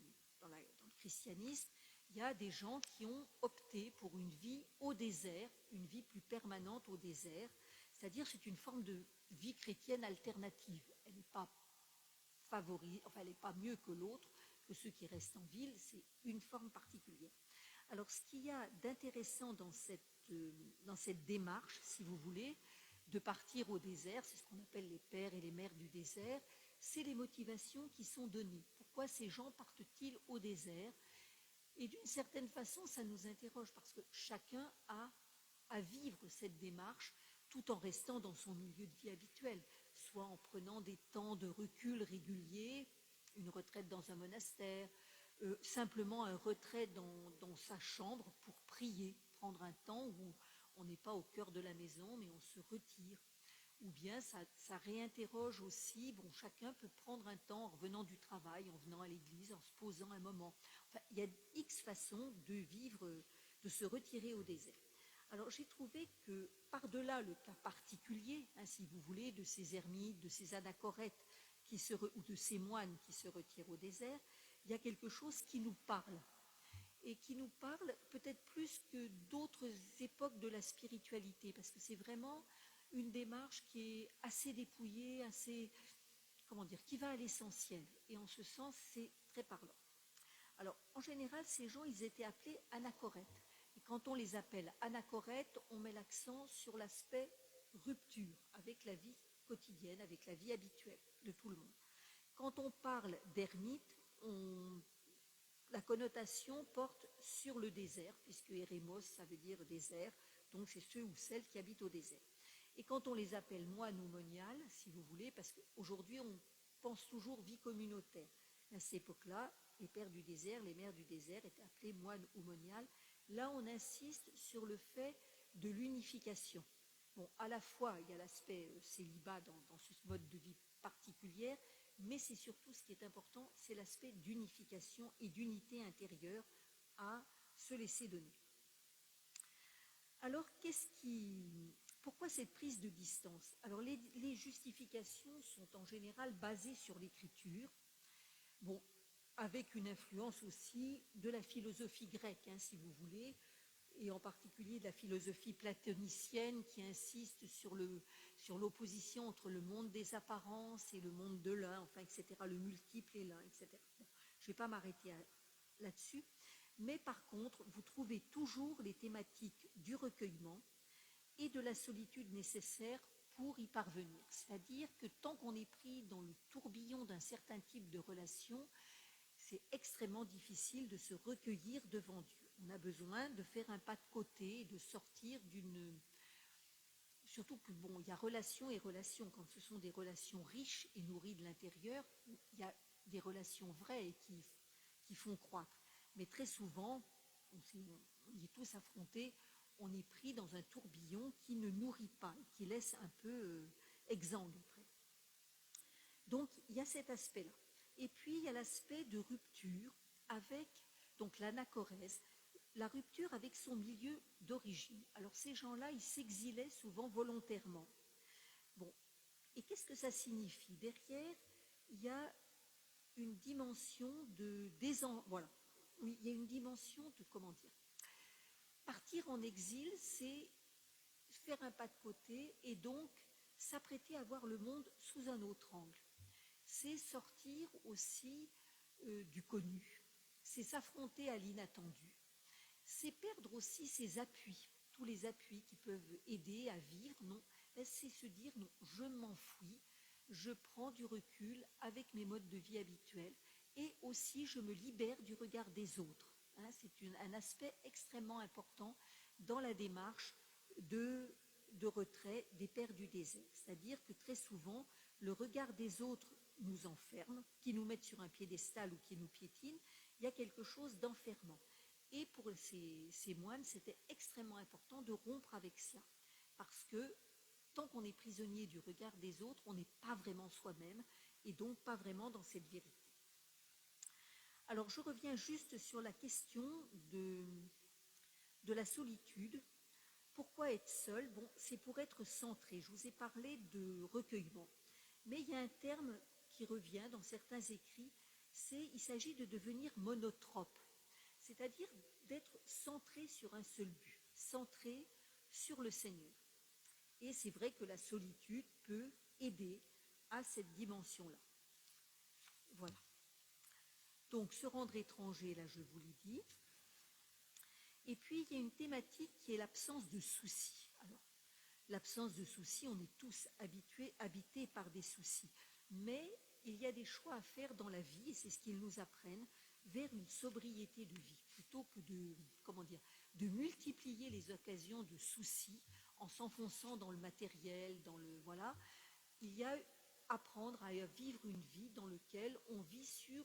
christianisme, il y a des gens qui ont opté pour une vie au désert, une vie plus permanente au désert, c'est-à-dire c'est une forme de vie chrétienne alternative. Elle n'est pas elle n'est pas mieux que l'autre, que ceux qui restent en ville, c'est une forme particulière. Alors, ce qu'il y a d'intéressant dans cette démarche, si vous voulez, de partir au désert, c'est ce qu'on appelle les pères et les mères du désert, c'est les motivations qui sont données. Pourquoi ces gens partent-ils au désert? Et d'une certaine façon, ça nous interroge parce que chacun a à vivre cette démarche tout en restant dans son milieu de vie habituel, soit en prenant des temps de recul réguliers, une retraite dans un monastère, simplement un retrait dans sa chambre pour prier, prendre un temps où on n'est pas au cœur de la maison, mais on se retire. Ou bien ça réinterroge aussi, bon, chacun peut prendre un temps en revenant du travail, en venant à l'église, en se posant un moment. Enfin, il y a X façons de vivre, de se retirer au désert. Alors j'ai trouvé que par-delà le cas particulier, si vous voulez, de ces ermites, de ces anachorètes ou de ces moines qui se retirent au désert, il y a quelque chose qui nous parle. Et qui nous parle peut-être plus que d'autres époques de la spiritualité, parce que c'est vraiment une démarche qui est assez dépouillée, qui va à l'essentiel. Et en ce sens, c'est très parlant. Alors, en général, ces gens, ils étaient appelés anachorètes. Et quand on les appelle anachorètes, on met l'accent sur l'aspect rupture avec la vie quotidienne, avec la vie habituelle de tout le monde. Quand on parle d'ermite, la connotation porte sur le désert, puisque Érémos, ça veut dire désert, donc c'est ceux ou celles qui habitent au désert. Et quand on les appelle moines ou moniales, si vous voulez, parce qu'aujourd'hui on pense toujours vie communautaire. À cette époque-là, les pères du désert, les mères du désert étaient appelés moines ou moniales. Là, on insiste sur le fait de l'unification. Bon, à la fois, il y a l'aspect célibat dans ce mode de vie particulière, mais c'est surtout ce qui est important, c'est l'aspect d'unification et d'unité intérieure à se laisser donner. Alors, pourquoi cette prise de distance? Alors, les justifications sont en général basées sur l'écriture, bon, avec une influence aussi de la philosophie grecque, si vous voulez, et en particulier de la philosophie platonicienne qui insiste sur l'opposition entre le monde des apparences et le monde de l'un, enfin, etc., le multiple et l'un, etc. Bon, je ne vais pas m'arrêter là-dessus, mais par contre, vous trouvez toujours les thématiques du recueillement et de la solitude nécessaire pour y parvenir. C'est-à-dire que tant qu'on est pris dans le tourbillon d'un certain type de relation, c'est extrêmement difficile de se recueillir devant Dieu. On a besoin de faire un pas de côté, de sortir d'une... Surtout que, bon, il y a relation et relation. Quand ce sont des relations riches et nourries de l'intérieur, il y a des relations vraies et qui font croître. Mais très souvent, on y est tous affrontés, on est pris dans un tourbillon qui ne nourrit pas, qui laisse un peu exsangue. Donc, il y a cet aspect-là. Et puis, il y a l'aspect de rupture avec donc l'anachorèse, la rupture avec son milieu d'origine. Alors, ces gens-là, ils s'exilaient souvent volontairement. Bon, et qu'est-ce que ça signifie? Derrière, il y a une dimension voilà. oui, il y a une dimension de, comment dire, partir en exil, c'est faire un pas de côté et donc s'apprêter à voir le monde sous un autre angle. C'est sortir aussi du connu, c'est s'affronter à l'inattendu, c'est perdre aussi ses appuis, tous les appuis qui peuvent aider à vivre, non, c'est se dire non, je m'enfuis, je prends du recul avec mes modes de vie habituels et aussi je me libère du regard des autres. Hein, c'est un aspect extrêmement important dans la démarche de retrait des pères du désert. C'est-à-dire que très souvent, le regard des autres nous enferme, qui nous mettent sur un piédestal ou qui nous piétinent. Il y a quelque chose d'enfermant. Et pour ces moines, c'était extrêmement important de rompre avec cela. Parce que tant qu'on est prisonnier du regard des autres, on n'est pas vraiment soi-même et donc pas vraiment dans cette vérité. Alors je reviens juste sur la question de la solitude. Pourquoi être seul? Bon, c'est pour être centré. Je vous ai parlé de recueillement. Mais il y a un terme qui revient dans certains écrits, il s'agit de devenir monotrope, c'est-à-dire d'être centré sur un seul but, centré sur le Seigneur. Et c'est vrai que la solitude peut aider à cette dimension-là. Voilà. Donc, se rendre étranger, là, je vous l'ai dit. Et puis, il y a une thématique qui est l'absence de soucis. Alors, l'absence de soucis, on est tous habités par des soucis. Mais il y a des choix à faire dans la vie, et c'est ce qu'ils nous apprennent, vers une sobriété de vie, plutôt que de multiplier les occasions de soucis en s'enfonçant dans le matériel, voilà. Il y a apprendre à vivre une vie dans laquelle on vit sur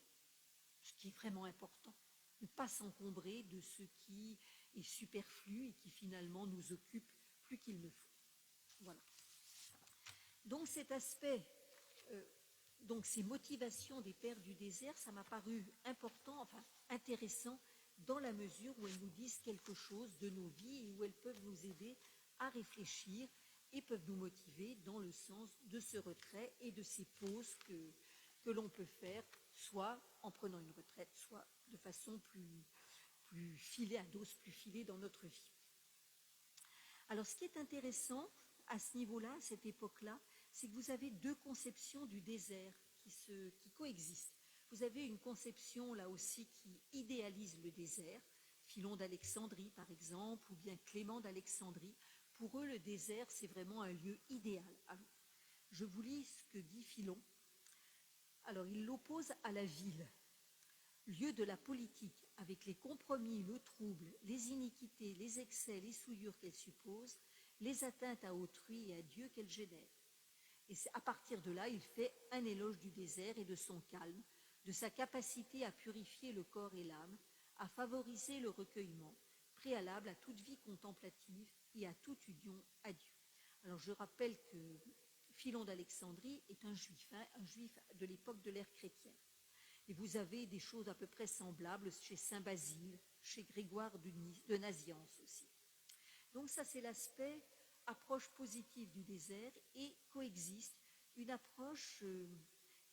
ce qui est vraiment important, ne pas s'encombrer de ce qui est superflu et qui finalement nous occupe plus qu'il ne faut. Voilà. Donc cet aspect, donc ces motivations des pères du désert, ça m'a paru important, enfin intéressant, dans la mesure où elles nous disent quelque chose de nos vies et où elles peuvent nous aider à réfléchir et peuvent nous motiver dans le sens de ce retrait et de ces pauses que l'on peut faire, soit en prenant une retraite, soit de façon plus filée, à dose plus filée dans notre vie. Alors ce qui est intéressant à ce niveau-là, à cette époque-là, c'est que vous avez deux conceptions du désert qui coexistent. Vous avez une conception là aussi qui idéalise le désert, Philon d'Alexandrie par exemple, ou bien Clément d'Alexandrie. Pour eux, le désert, c'est vraiment un lieu idéal. Alors, je vous lis ce que dit Philon. Alors, il l'oppose à la ville, lieu de la politique, avec les compromis, le trouble, les iniquités, les excès, les souillures qu'elle suppose, les atteintes à autrui et à Dieu qu'elle génère. Et à partir de là, il fait un éloge du désert et de son calme, de sa capacité à purifier le corps et l'âme, à favoriser le recueillement, préalable à toute vie contemplative et à toute union à Dieu. Alors je rappelle que Philon d'Alexandrie est un juif de l'époque de l'ère chrétienne. Et vous avez des choses à peu près semblables chez Saint Basile, chez Grégoire de Nazianze aussi. Donc ça, c'est l'aspect approche positive du désert et coexiste une approche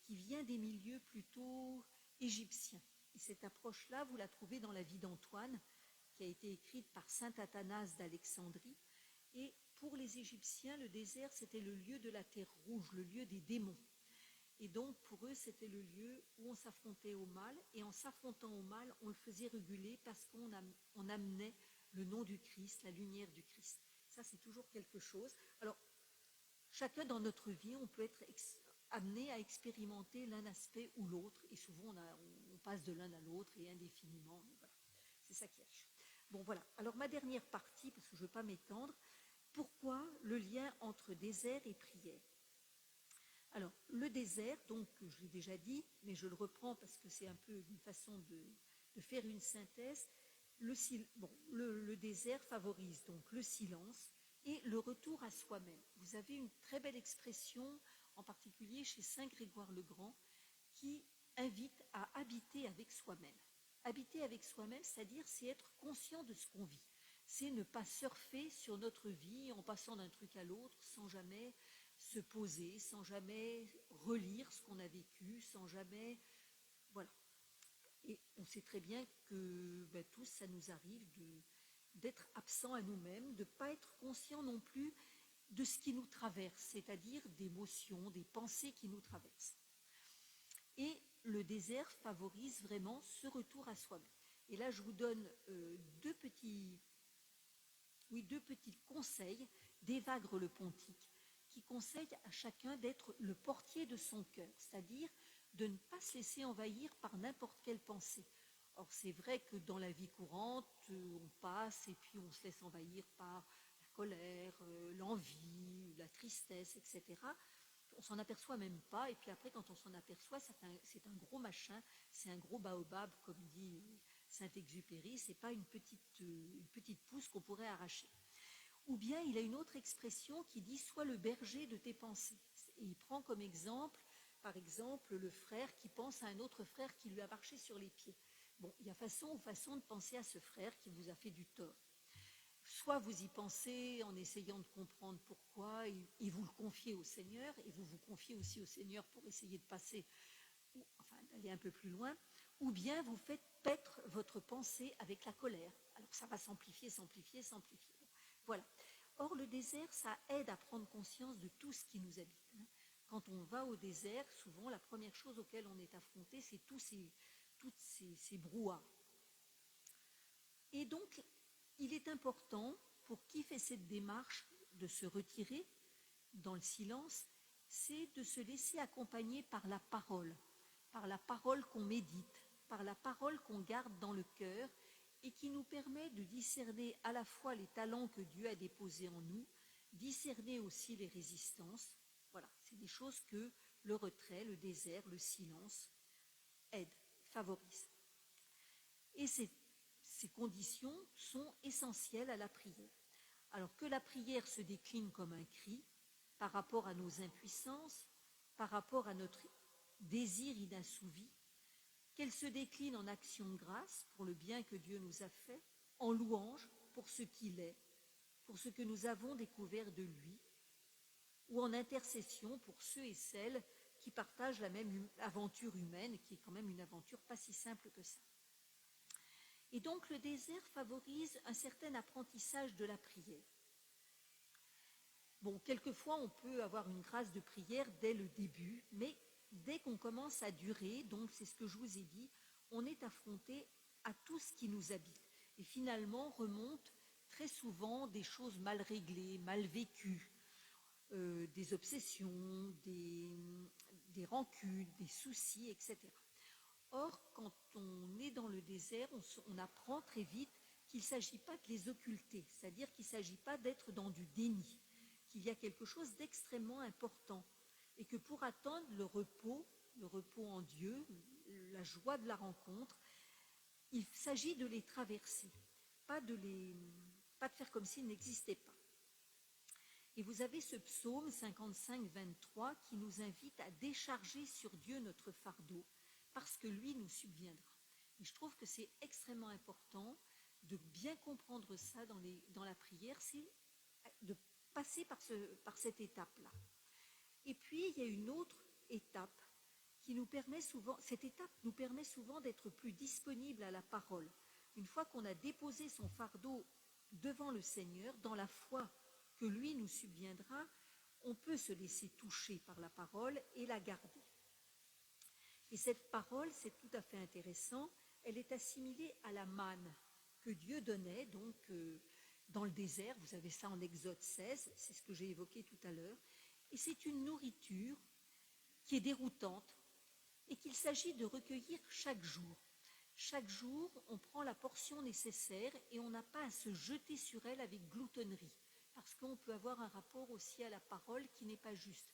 qui vient des milieux plutôt égyptiens. Et cette approche-là, vous la trouvez dans la vie d'Antoine, qui a été écrite par saint Athanase d'Alexandrie. Et pour les Égyptiens, le désert, c'était le lieu de la terre rouge, le lieu des démons. Et donc, pour eux, c'était le lieu où on s'affrontait au mal. Et en s'affrontant au mal, on le faisait réguler parce qu'on amenait le nom du Christ, la lumière du Christ. Ça, c'est toujours quelque chose. Alors, chacun dans notre vie, on peut être amené à expérimenter l'un aspect ou l'autre. Et souvent, on passe de l'un à l'autre et indéfiniment. Voilà. C'est ça qui est. Bon, voilà. Alors, ma dernière partie, parce que je ne veux pas m'étendre, pourquoi le lien entre désert et prière? Alors, le désert, donc, je l'ai déjà dit, mais je le reprends parce que c'est un peu une façon de faire une synthèse. Le désert favorise donc le silence et le retour à soi-même. Vous avez une très belle expression, en particulier chez Saint Grégoire le Grand, qui invite à habiter avec soi-même. Habiter avec soi-même, c'est-à-dire c'est être conscient de ce qu'on vit. C'est ne pas surfer sur notre vie en passant d'un truc à l'autre sans jamais se poser, sans jamais relire ce qu'on a vécu, sans jamais... Voilà. Et on sait très bien que tous, ça nous arrive d'être absents à nous-mêmes, de ne pas être conscients non plus de ce qui nous traverse, c'est-à-dire d'émotions, des pensées qui nous traversent. Et le désert favorise vraiment ce retour à soi-même. Et là, je vous donne deux petits conseils d'Évagre le Pontique, qui conseille à chacun d'être le portier de son cœur, c'est-à-dire de ne pas se laisser envahir par n'importe quelle pensée. Or, c'est vrai que dans la vie courante, on passe et puis on se laisse envahir par la colère, l'envie, la tristesse, etc. On s'en aperçoit même pas, et puis après, quand on s'en aperçoit, c'est un gros machin, c'est un gros baobab, comme dit Saint-Exupéry, c'est pas une petite pousse qu'on pourrait arracher. Ou bien il a une autre expression qui dit « sois le berger de tes pensées ». Et il prend comme exemple, par exemple, le frère qui pense à un autre frère qui lui a marché sur les pieds. Bon, il y a façon de penser à ce frère qui vous a fait du tort. Soit vous y pensez en essayant de comprendre pourquoi et vous le confiez au Seigneur, et vous vous confiez aussi au Seigneur pour essayer de passer, d'aller un peu plus loin, ou bien vous faites paître votre pensée avec la colère. Alors ça va s'amplifier. Voilà. Or, le désert, ça aide à prendre conscience de tout ce qui nous habite. Quand on va au désert, souvent, la première chose auquel on est affronté, c'est toutes ces brouhahs. Et donc, il est important, pour qui fait cette démarche de se retirer dans le silence, c'est de se laisser accompagner par la parole qu'on médite, par la parole qu'on garde dans le cœur et qui nous permet de discerner à la fois les talents que Dieu a déposés en nous, discerner aussi les résistances. Voilà, c'est des choses que le retrait, le désert, le silence aident, favorisent. Et ces conditions sont essentielles à la prière. Alors que la prière se décline comme un cri par rapport à nos impuissances, par rapport à notre désir inassouvi, qu'elle se décline en action de grâce pour le bien que Dieu nous a fait, en louange pour ce qu'il est, pour ce que nous avons découvert de lui, ou en intercession pour ceux et celles qui partagent la même aventure humaine, qui est quand même une aventure pas si simple que ça. Et donc le désert favorise un certain apprentissage de la prière. Bon, quelquefois on peut avoir une grâce de prière dès le début, mais dès qu'on commence à durer, donc c'est ce que je vous ai dit, on est affronté à tout ce qui nous habite. Et finalement remontent très souvent des choses mal réglées, mal vécues, des obsessions, des rancunes, des soucis, etc. Or, quand on est dans le désert, on apprend très vite qu'il ne s'agit pas de les occulter, c'est-à-dire qu'il ne s'agit pas d'être dans du déni, qu'il y a quelque chose d'extrêmement important et que pour attendre le repos en Dieu, la joie de la rencontre, il s'agit de les traverser, pas de faire comme s'ils n'existaient pas. Et vous avez ce psaume 55, 23 qui nous invite à décharger sur Dieu notre fardeau, parce que lui nous subviendra. Et je trouve que c'est extrêmement important de bien comprendre ça dans la prière, c'est de passer par cette étape-là. Et puis, il y a une autre étape qui nous permet souvent, cette étape nous permet souvent d'être plus disponible à la parole. Une fois qu'on a déposé son fardeau devant le Seigneur, dans la foi que lui nous subviendra, on peut se laisser toucher par la parole et la garder. Et cette parole, c'est tout à fait intéressant, elle est assimilée à la manne que Dieu donnait donc dans le désert. Vous avez ça en Exode 16, c'est ce que j'ai évoqué tout à l'heure. Et c'est une nourriture qui est déroutante et qu'il s'agit de recueillir chaque jour. Chaque jour, on prend la portion nécessaire et on n'a pas à se jeter sur elle avec gloutonnerie, parce qu'on peut avoir un rapport aussi à la parole qui n'est pas juste.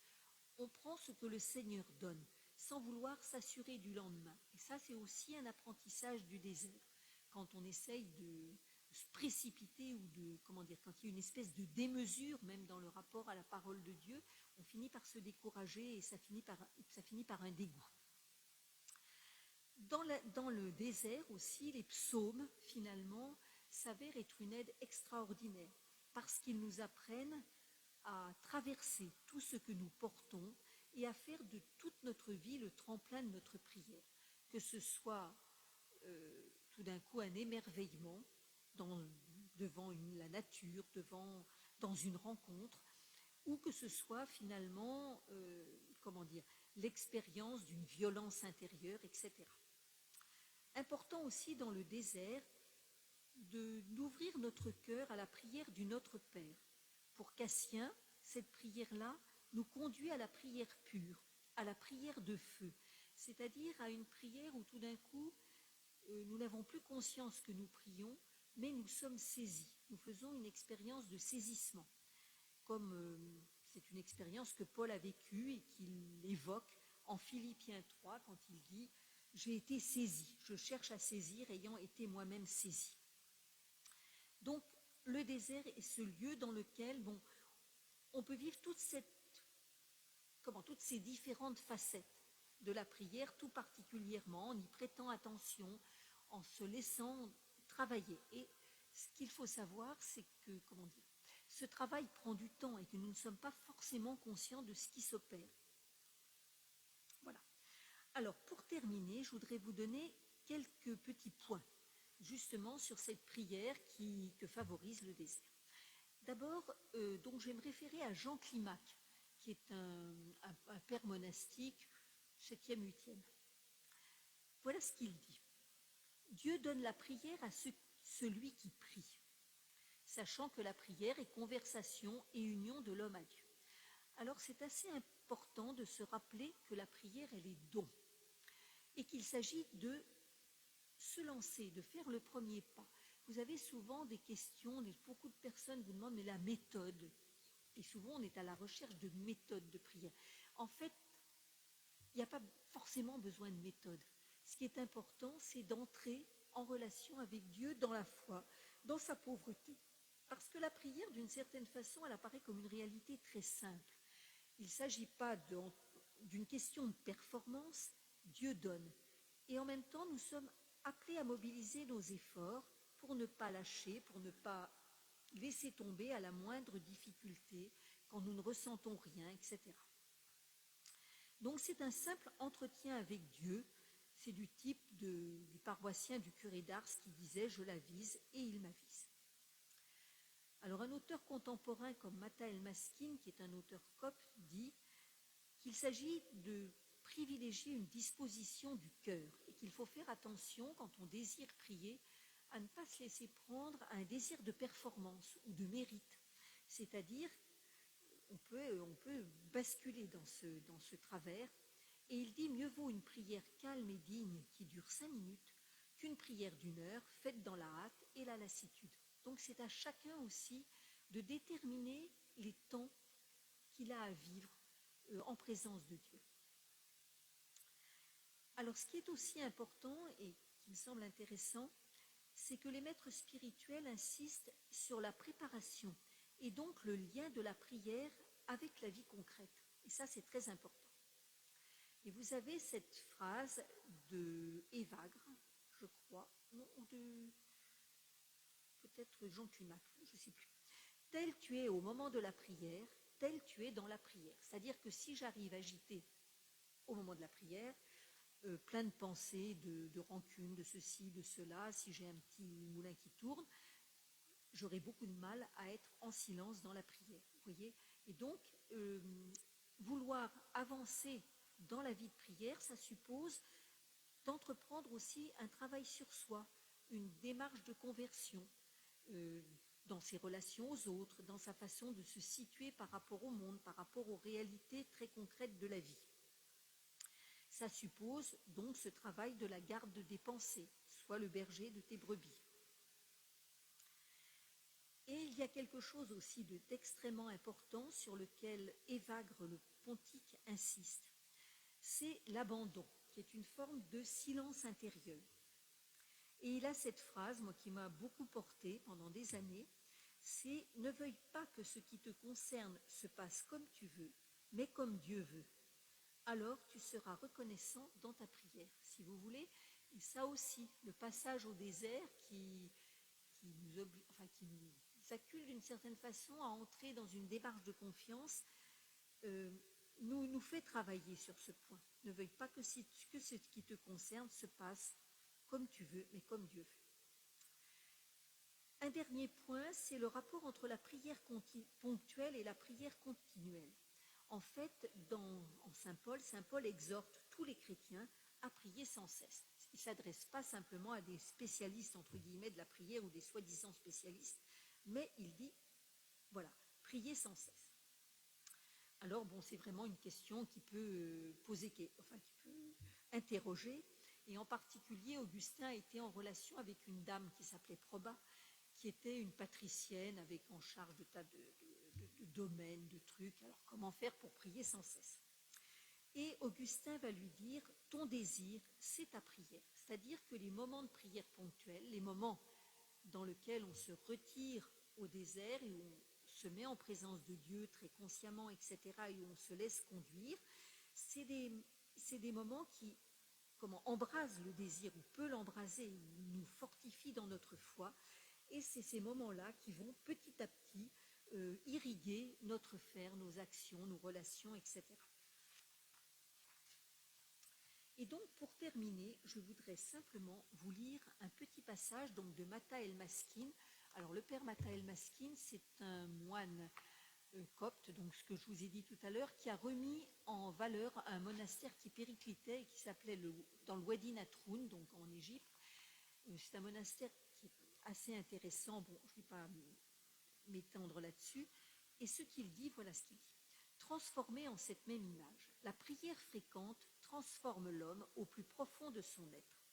On prend ce que le Seigneur donne, sans vouloir s'assurer du lendemain. Et ça, c'est aussi un apprentissage du désert. Quand on essaye de se précipiter ou quand il y a une espèce de démesure, même dans le rapport à la parole de Dieu, on finit par se décourager et ça finit par un dégoût. Dans le désert aussi, les psaumes, finalement, s'avèrent être une aide extraordinaire parce qu'ils nous apprennent à traverser tout ce que nous portons et à faire de toute notre vie le tremplin de notre prière, que ce soit tout d'un coup un émerveillement devant la nature, dans une rencontre, ou que ce soit finalement, l'expérience d'une violence intérieure, etc. Important aussi dans le désert d'ouvrir notre cœur à la prière du Notre Père. Pour Cassien, cette prière-là nous conduit à la prière pure, à la prière de feu, c'est-à-dire à une prière où tout d'un coup, nous n'avons plus conscience que nous prions, mais nous sommes saisis. Nous faisons une expérience de saisissement, comme c'est une expérience que Paul a vécue et qu'il évoque en Philippiens 3 quand il dit « J'ai été saisi, je cherche à saisir ayant été moi-même saisi ». Donc, le désert est ce lieu dans lequel on peut vivre toutes ces différentes facettes de la prière, tout particulièrement en y prêtant attention, en se laissant travailler. Et ce qu'il faut savoir, c'est que, ce travail prend du temps et que nous ne sommes pas forcément conscients de ce qui s'opère. Voilà. Alors, pour terminer, je voudrais vous donner quelques petits points, justement, sur cette prière que favorise le désert. D'abord, donc, je vais me référer à Jean Climac, qui est un père monastique, 7e, 8e. Voilà ce qu'il dit. Dieu donne la prière à celui qui prie, sachant que la prière est conversation et union de l'homme à Dieu. Alors c'est assez important de se rappeler que la prière, elle est don, et qu'il s'agit de se lancer, de faire le premier pas. Vous avez souvent des questions, beaucoup de personnes vous demandent, mais la méthode, et souvent on est à la recherche de méthodes de prière. En fait, il n'y a pas forcément besoin de méthode. Ce qui est important, c'est d'entrer en relation avec Dieu dans la foi, dans sa pauvreté. Parce que la prière, d'une certaine façon, elle apparaît comme une réalité très simple. Il ne s'agit pas d'une question de performance, Dieu donne. Et en même temps, nous sommes appelés à mobiliser nos efforts pour ne pas lâcher, pour ne pas laisser tomber à la moindre difficulté, quand nous ne ressentons rien, etc. Donc c'est un simple entretien avec Dieu, c'est du type du paroissien du curé d'Ars qui disait « je l'avise et il m'avise ». Alors un auteur contemporain comme Matael Maskin, qui est un auteur copte, dit qu'il s'agit de privilégier une disposition du cœur et qu'il faut faire attention, quand on désire prier, à ne pas se laisser prendre à un désir de performance ou de mérite. C'est-à-dire, on peut basculer dans ce travers, et il dit « Mieux vaut une prière calme et digne qui dure 5 minutes qu'une prière d'1 heure faite dans la hâte et la lassitude ». Donc c'est à chacun aussi de déterminer les temps qu'il a à vivre en présence de Dieu. Alors ce qui est aussi important et qui me semble intéressant, c'est que les maîtres spirituels insistent sur la préparation et donc le lien de la prière avec la vie concrète. Et ça, c'est très important. Et vous avez cette phrase de Évagre, je crois, non, peut-être Jean Climac, je ne sais plus. Tel tu es au moment de la prière, tel tu es dans la prière. C'est-à-dire que si j'arrive agité au moment de la prière, plein de pensées, de rancune, de ceci, de cela, si j'ai un petit moulin qui tourne, j'aurai beaucoup de mal à être en silence dans la prière. Vous voyez ? Et donc, vouloir avancer dans la vie de prière, ça suppose d'entreprendre aussi un travail sur soi, une démarche de conversion, dans ses relations aux autres, dans sa façon de se situer par rapport au monde, par rapport aux réalités très concrètes de la vie. Ça suppose donc ce travail de la garde des pensées, sois le berger de tes brebis. Et il y a quelque chose aussi d'extrêmement important sur lequel Évagre le pontique insiste, c'est l'abandon, qui est une forme de silence intérieur. Et il a cette phrase, moi qui m'a beaucoup portée pendant des années, c'est « Ne veuille pas que ce qui te concerne se passe comme tu veux, mais comme Dieu veut. Alors tu seras reconnaissant dans ta prière. » Si vous voulez, et ça aussi, le passage au désert qui nous accule d'une certaine façon à entrer dans une démarche de confiance, nous fait travailler sur ce point. Ne veuille pas que ce qui te concerne se passe comme tu veux, mais comme Dieu veut. Un dernier point, c'est le rapport entre la prière ponctuelle et la prière continuelle. En fait, en Saint Paul exhorte tous les chrétiens à prier sans cesse. Il ne s'adresse pas simplement à des spécialistes, entre guillemets, de la prière ou des soi-disant spécialistes, mais il dit, voilà, prier sans cesse. Alors, bon, c'est vraiment une question qui peut qui peut interroger. Et en particulier, Augustin était en relation avec une dame qui s'appelait Proba, qui était une patricienne avec en charge de tas de domaines, de trucs. Alors, comment faire pour prier sans cesse? Et Augustin va lui dire, ton désir, c'est ta prière. C'est-à-dire que les moments de prière ponctuels, les moments dans lesquels on se retire au désert et où on se met en présence de Dieu très consciemment, etc., et où on se laisse conduire, c'est des moments qui embrasent le désir ou peut l'embraser, nous fortifient dans notre foi. Et c'est ces moments-là qui vont petit à petit irriguer notre faire, nos actions, nos relations, etc. Et donc, pour terminer, je voudrais simplement vous lire un petit passage donc, de Mata el-Maskin. Alors, le père Mata el-Maskin, c'est un moine copte, donc ce que je vous ai dit tout à l'heure, qui a remis en valeur un monastère qui périclitait et qui s'appelait dans le Wadi Natroun, donc en Égypte. C'est un monastère qui est assez intéressant. Bon, je ne vais pas m'étendre là-dessus. Et ce qu'il dit, voilà ce qu'il dit. Transformé en cette même image, la prière fréquente transforme l'homme au plus profond de son être.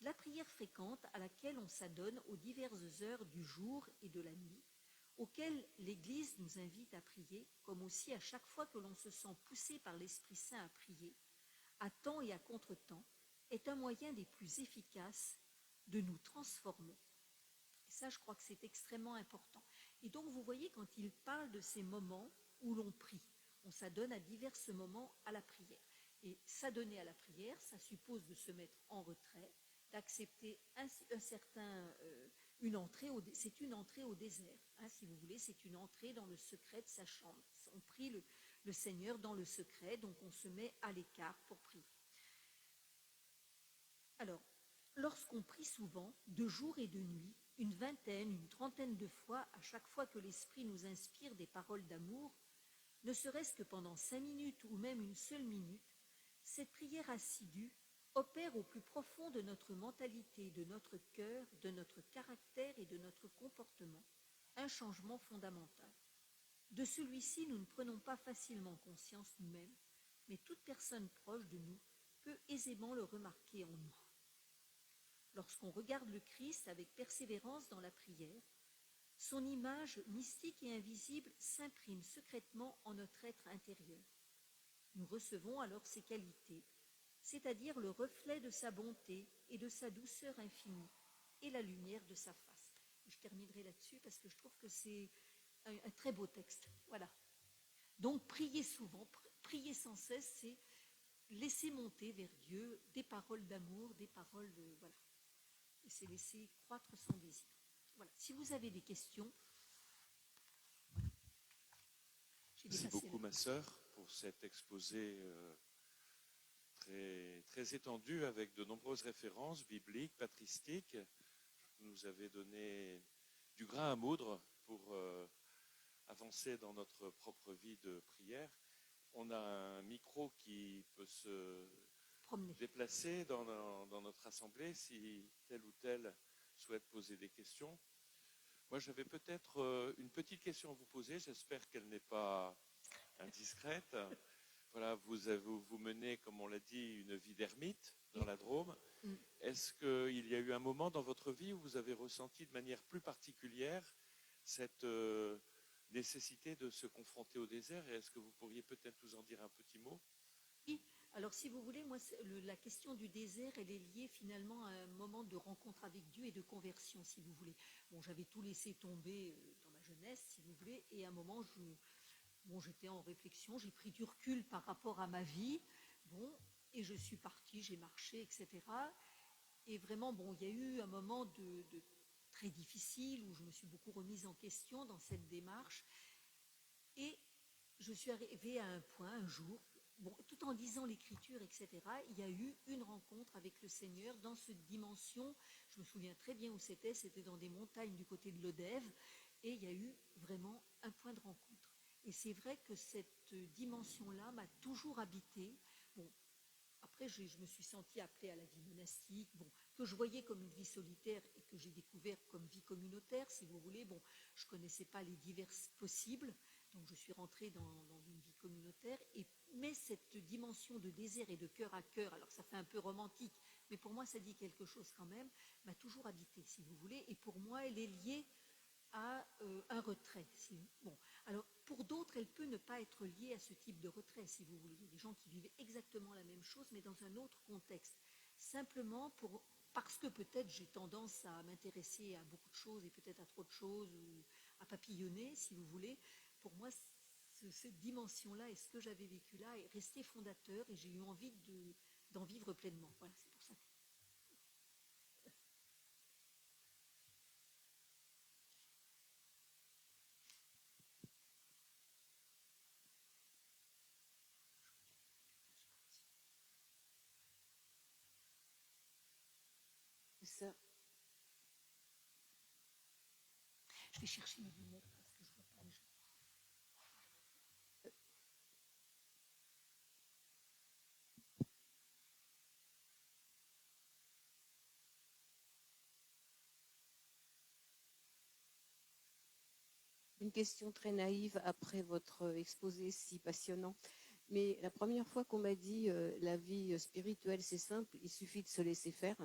La prière fréquente à laquelle on s'adonne aux diverses heures du jour et de la nuit, auxquelles l'Église nous invite à prier, comme aussi à chaque fois que l'on se sent poussé par l'Esprit Saint à prier, à temps et à contre-temps, est un moyen des plus efficaces de nous transformer. Et ça, je crois que c'est extrêmement important. Et donc, vous voyez, quand il parle de ces moments où l'on prie, on s'adonne à divers moments à la prière. Et s'adonner à la prière, ça suppose de se mettre en retrait, d'accepter une entrée au désert, hein, si vous voulez, c'est une entrée dans le secret de sa chambre. On prie le Seigneur dans le secret, donc on se met à l'écart pour prier. Alors, lorsqu'on prie souvent, de jour et de nuit, une vingtaine, une trentaine de fois, à chaque fois que l'Esprit nous inspire des paroles d'amour, ne serait-ce que pendant 5 minutes ou même une seule minute, cette prière assidue opère au plus profond de notre mentalité, de notre cœur, de notre caractère et de notre comportement un changement fondamental. De celui-ci, nous ne prenons pas facilement conscience nous-mêmes, mais toute personne proche de nous peut aisément le remarquer en nous. Lorsqu'on regarde le Christ avec persévérance dans la prière, son image mystique et invisible s'imprime secrètement en notre être intérieur. Nous recevons alors ses qualités, c'est-à-dire le reflet de sa bonté et de sa douceur infinie et la lumière de sa face. Je terminerai là-dessus parce que je trouve que c'est un très beau texte. Voilà. Donc, prier souvent, prier sans cesse, c'est laisser monter vers Dieu des paroles d'amour, des paroles de... Voilà. Et c'est laisser croître son désir. Voilà. Si vous avez des questions... Voilà. Merci beaucoup, ma sœur, pour cet exposé très, très étendu avec de nombreuses références bibliques, patristiques. Vous nous avez donné du grain à moudre pour avancer dans notre propre vie de prière. On a un micro qui peut se déplacer dans notre assemblée si tel ou tel souhaite poser des questions. Moi, j'avais peut-être une petite question à vous poser. J'espère qu'elle n'est pas indiscrète. Voilà, vous menez, comme on l'a dit, une vie d'ermite dans la Drôme. Est-ce qu'il y a eu un moment dans votre vie où vous avez ressenti de manière plus particulière cette nécessité de se confronter au désert? Et est-ce que vous pourriez peut-être nous en dire un petit mot? Oui, alors si vous voulez, moi, la question du désert, elle est liée finalement à un moment de rencontre avec Dieu et de conversion, si vous voulez. Bon, j'avais tout laissé tomber dans ma jeunesse, si vous voulez, et à un moment, j'étais en réflexion, j'ai pris du recul par rapport à ma vie, et je suis partie, j'ai marché, etc. Et vraiment, il y a eu un moment de très difficile où je me suis beaucoup remise en question dans cette démarche. Et je suis arrivée à un point, un jour, bon, tout en lisant l'écriture, etc., il y a eu une rencontre avec le Seigneur dans cette dimension. Je me souviens très bien où c'était dans des montagnes du côté de l'Odève, et il y a eu vraiment un point de rencontre. Et c'est vrai que cette dimension-là m'a toujours habité. Bon, après, je me suis sentie appelée à la vie monastique, bon, que je voyais comme une vie solitaire et que j'ai découvert comme vie communautaire, si vous voulez. Bon, je ne connaissais pas les diverses possibles, donc je suis rentrée dans une vie communautaire. Mais cette dimension de désert et de cœur à cœur, alors ça fait un peu romantique, mais pour moi ça dit quelque chose quand même, m'a toujours habité, si vous voulez. Et pour moi, elle est liée à un retrait. Bon, alors pour d'autres, elle peut ne pas être liée à ce type de retrait, si vous voulez. Il y a des gens qui vivent exactement la même chose, mais dans un autre contexte. Simplement parce que peut-être j'ai tendance à m'intéresser à beaucoup de choses et peut-être à trop de choses, ou à papillonner, si vous voulez. Pour moi, cette dimension-là et ce que j'avais vécu là est resté fondateur et j'ai eu envie d'en vivre pleinement. Voilà, c'est pour ça. Ça. Je vais chercher mes lunettes parce que je vois pas les gens. Une question très naïve après votre exposé si passionnant. Mais la première fois qu'on m'a dit la vie spirituelle, c'est simple, il suffit de se laisser faire,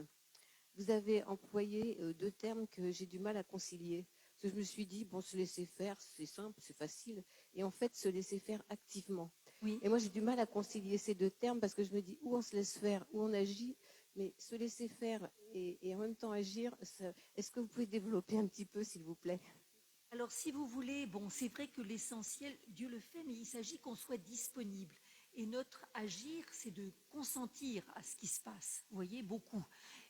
vous avez employé deux termes que j'ai du mal à concilier. Parce que je me suis dit, bon, se laisser faire, c'est simple, c'est facile. Et en fait, se laisser faire activement. Oui. Et moi, j'ai du mal à concilier ces deux termes parce que je me dis, où on se laisse faire, où on agit. Mais se laisser faire et en même temps agir, est-ce que vous pouvez développer un petit peu, s'il vous plaît ? Alors, si vous voulez, bon, c'est vrai que l'essentiel, Dieu le fait, mais il s'agit qu'on soit disponible. Et notre agir, c'est de consentir à ce qui se passe, vous voyez, beaucoup.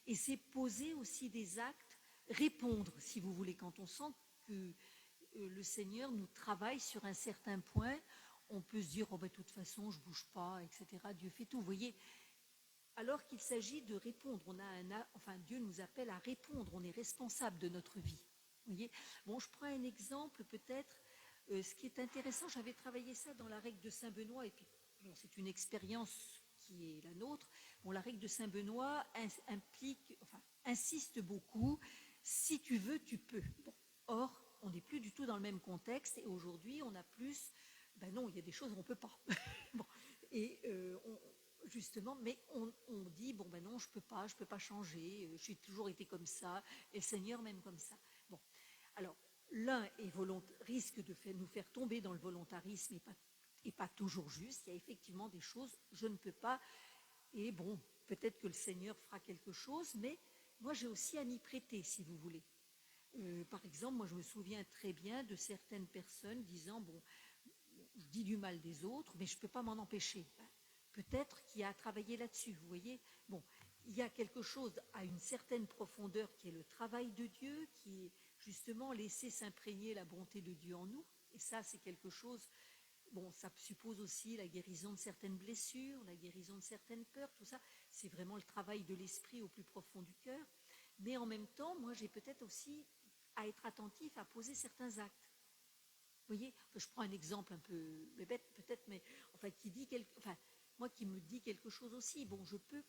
Et c'est poser aussi des actes, répondre, si vous voulez, quand on sent que le Seigneur nous travaille sur un certain point, on peut se dire, oh ben, de toute façon, je ne bouge pas, etc. Dieu fait tout, vous voyez. Alors qu'il s'agit de répondre, Dieu nous appelle à répondre, on est responsable de notre vie. Vous voyez. Bon, je prends un exemple peut-être. Ce qui est intéressant, j'avais travaillé ça dans la règle de Saint-Benoît, et puis bon, c'est une expérience qui est la nôtre. Bon, la règle de Saint-Benoît insiste beaucoup, si tu veux, tu peux. Bon. Or, on n'est plus du tout dans le même contexte, et aujourd'hui, on a plus, ben non, il y a des choses où on ne peut pas. Bon. Et justement, mais on dit, bon ben non, je peux pas changer, j'ai toujours été comme ça, et le Seigneur m'aime comme ça. Bon, alors, l'un risque de nous faire tomber dans le volontarisme et pas toujours juste. Il y a effectivement des choses, je ne peux pas, et bon, peut-être que le Seigneur fera quelque chose, mais moi j'ai aussi à m'y prêter, si vous voulez. Par exemple, moi je me souviens très bien de certaines personnes disant, bon, je dis du mal des autres, mais je ne peux pas m'en empêcher. Peut-être qu'il y a à travailler là-dessus, vous voyez. Bon, il y a quelque chose à une certaine profondeur qui est le travail de Dieu, qui est justement laisser s'imprégner la bonté de Dieu en nous. Et ça, c'est quelque chose, bon, ça suppose aussi la guérison de certaines blessures, la guérison de certaines peurs, tout ça. C'est vraiment le travail de l'esprit au plus profond du cœur. Mais en même temps, moi, j'ai peut-être aussi à être attentif à poser certains actes. Vous voyez, je prends un exemple un peu bête peut-être, mais moi qui me dit quelque chose aussi. Bon, je peux,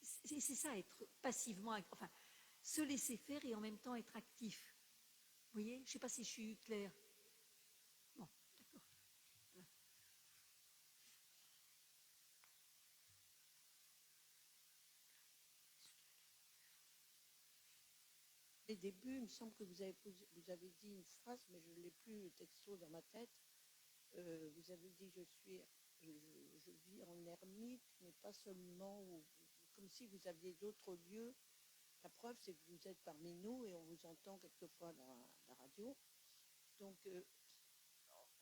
c'est ça, être passivement, se laisser faire et en même temps être actif. Vous voyez, je ne sais pas si je suis claire. Bon, d'accord. Voilà. Au début, il me semble que vous avez dit une phrase, mais je ne l'ai plus texto dans ma tête. Vous avez dit je vis en ermite, mais pas seulement, comme si vous aviez d'autres lieux. La preuve, c'est que vous êtes parmi nous et on vous entend quelquefois à la radio. Donc,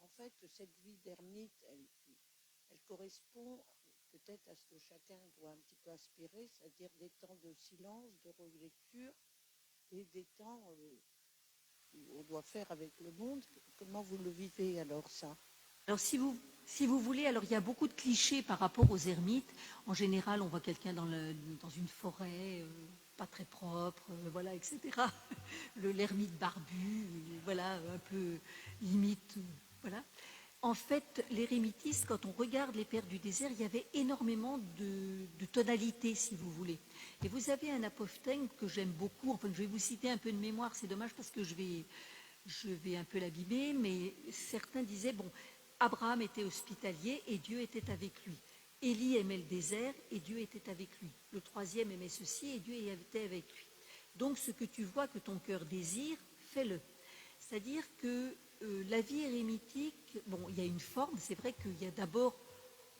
en fait, cette vie d'ermite, elle correspond peut-être à ce que chacun doit un petit peu aspirer, c'est-à-dire des temps de silence, de relecture et des temps où on doit faire avec le monde. Comment vous le vivez alors, ça ? Alors, si vous voulez, alors il y a beaucoup de clichés par rapport aux ermites. En général, on voit quelqu'un dans une forêt, pas très propre, voilà, etc. L'ermite barbu, voilà, un peu limite, voilà. En fait, l'érémitisme, quand on regarde les pères du désert, il y avait énormément de tonalités, si vous voulez. Et vous avez un apophthegme que j'aime beaucoup. Enfin, je vais vous citer un peu de mémoire, c'est dommage parce que je vais un peu l'abîmer, mais certains disaient, bon, Abraham était hospitalier et Dieu était avec lui. Élie aimait le désert et Dieu était avec lui. Le troisième aimait ceci et Dieu était avec lui. Donc ce que tu vois que ton cœur désire, fais-le. C'est-à-dire que la vie érémitique, bon, il y a une forme, c'est vrai qu'il y a d'abord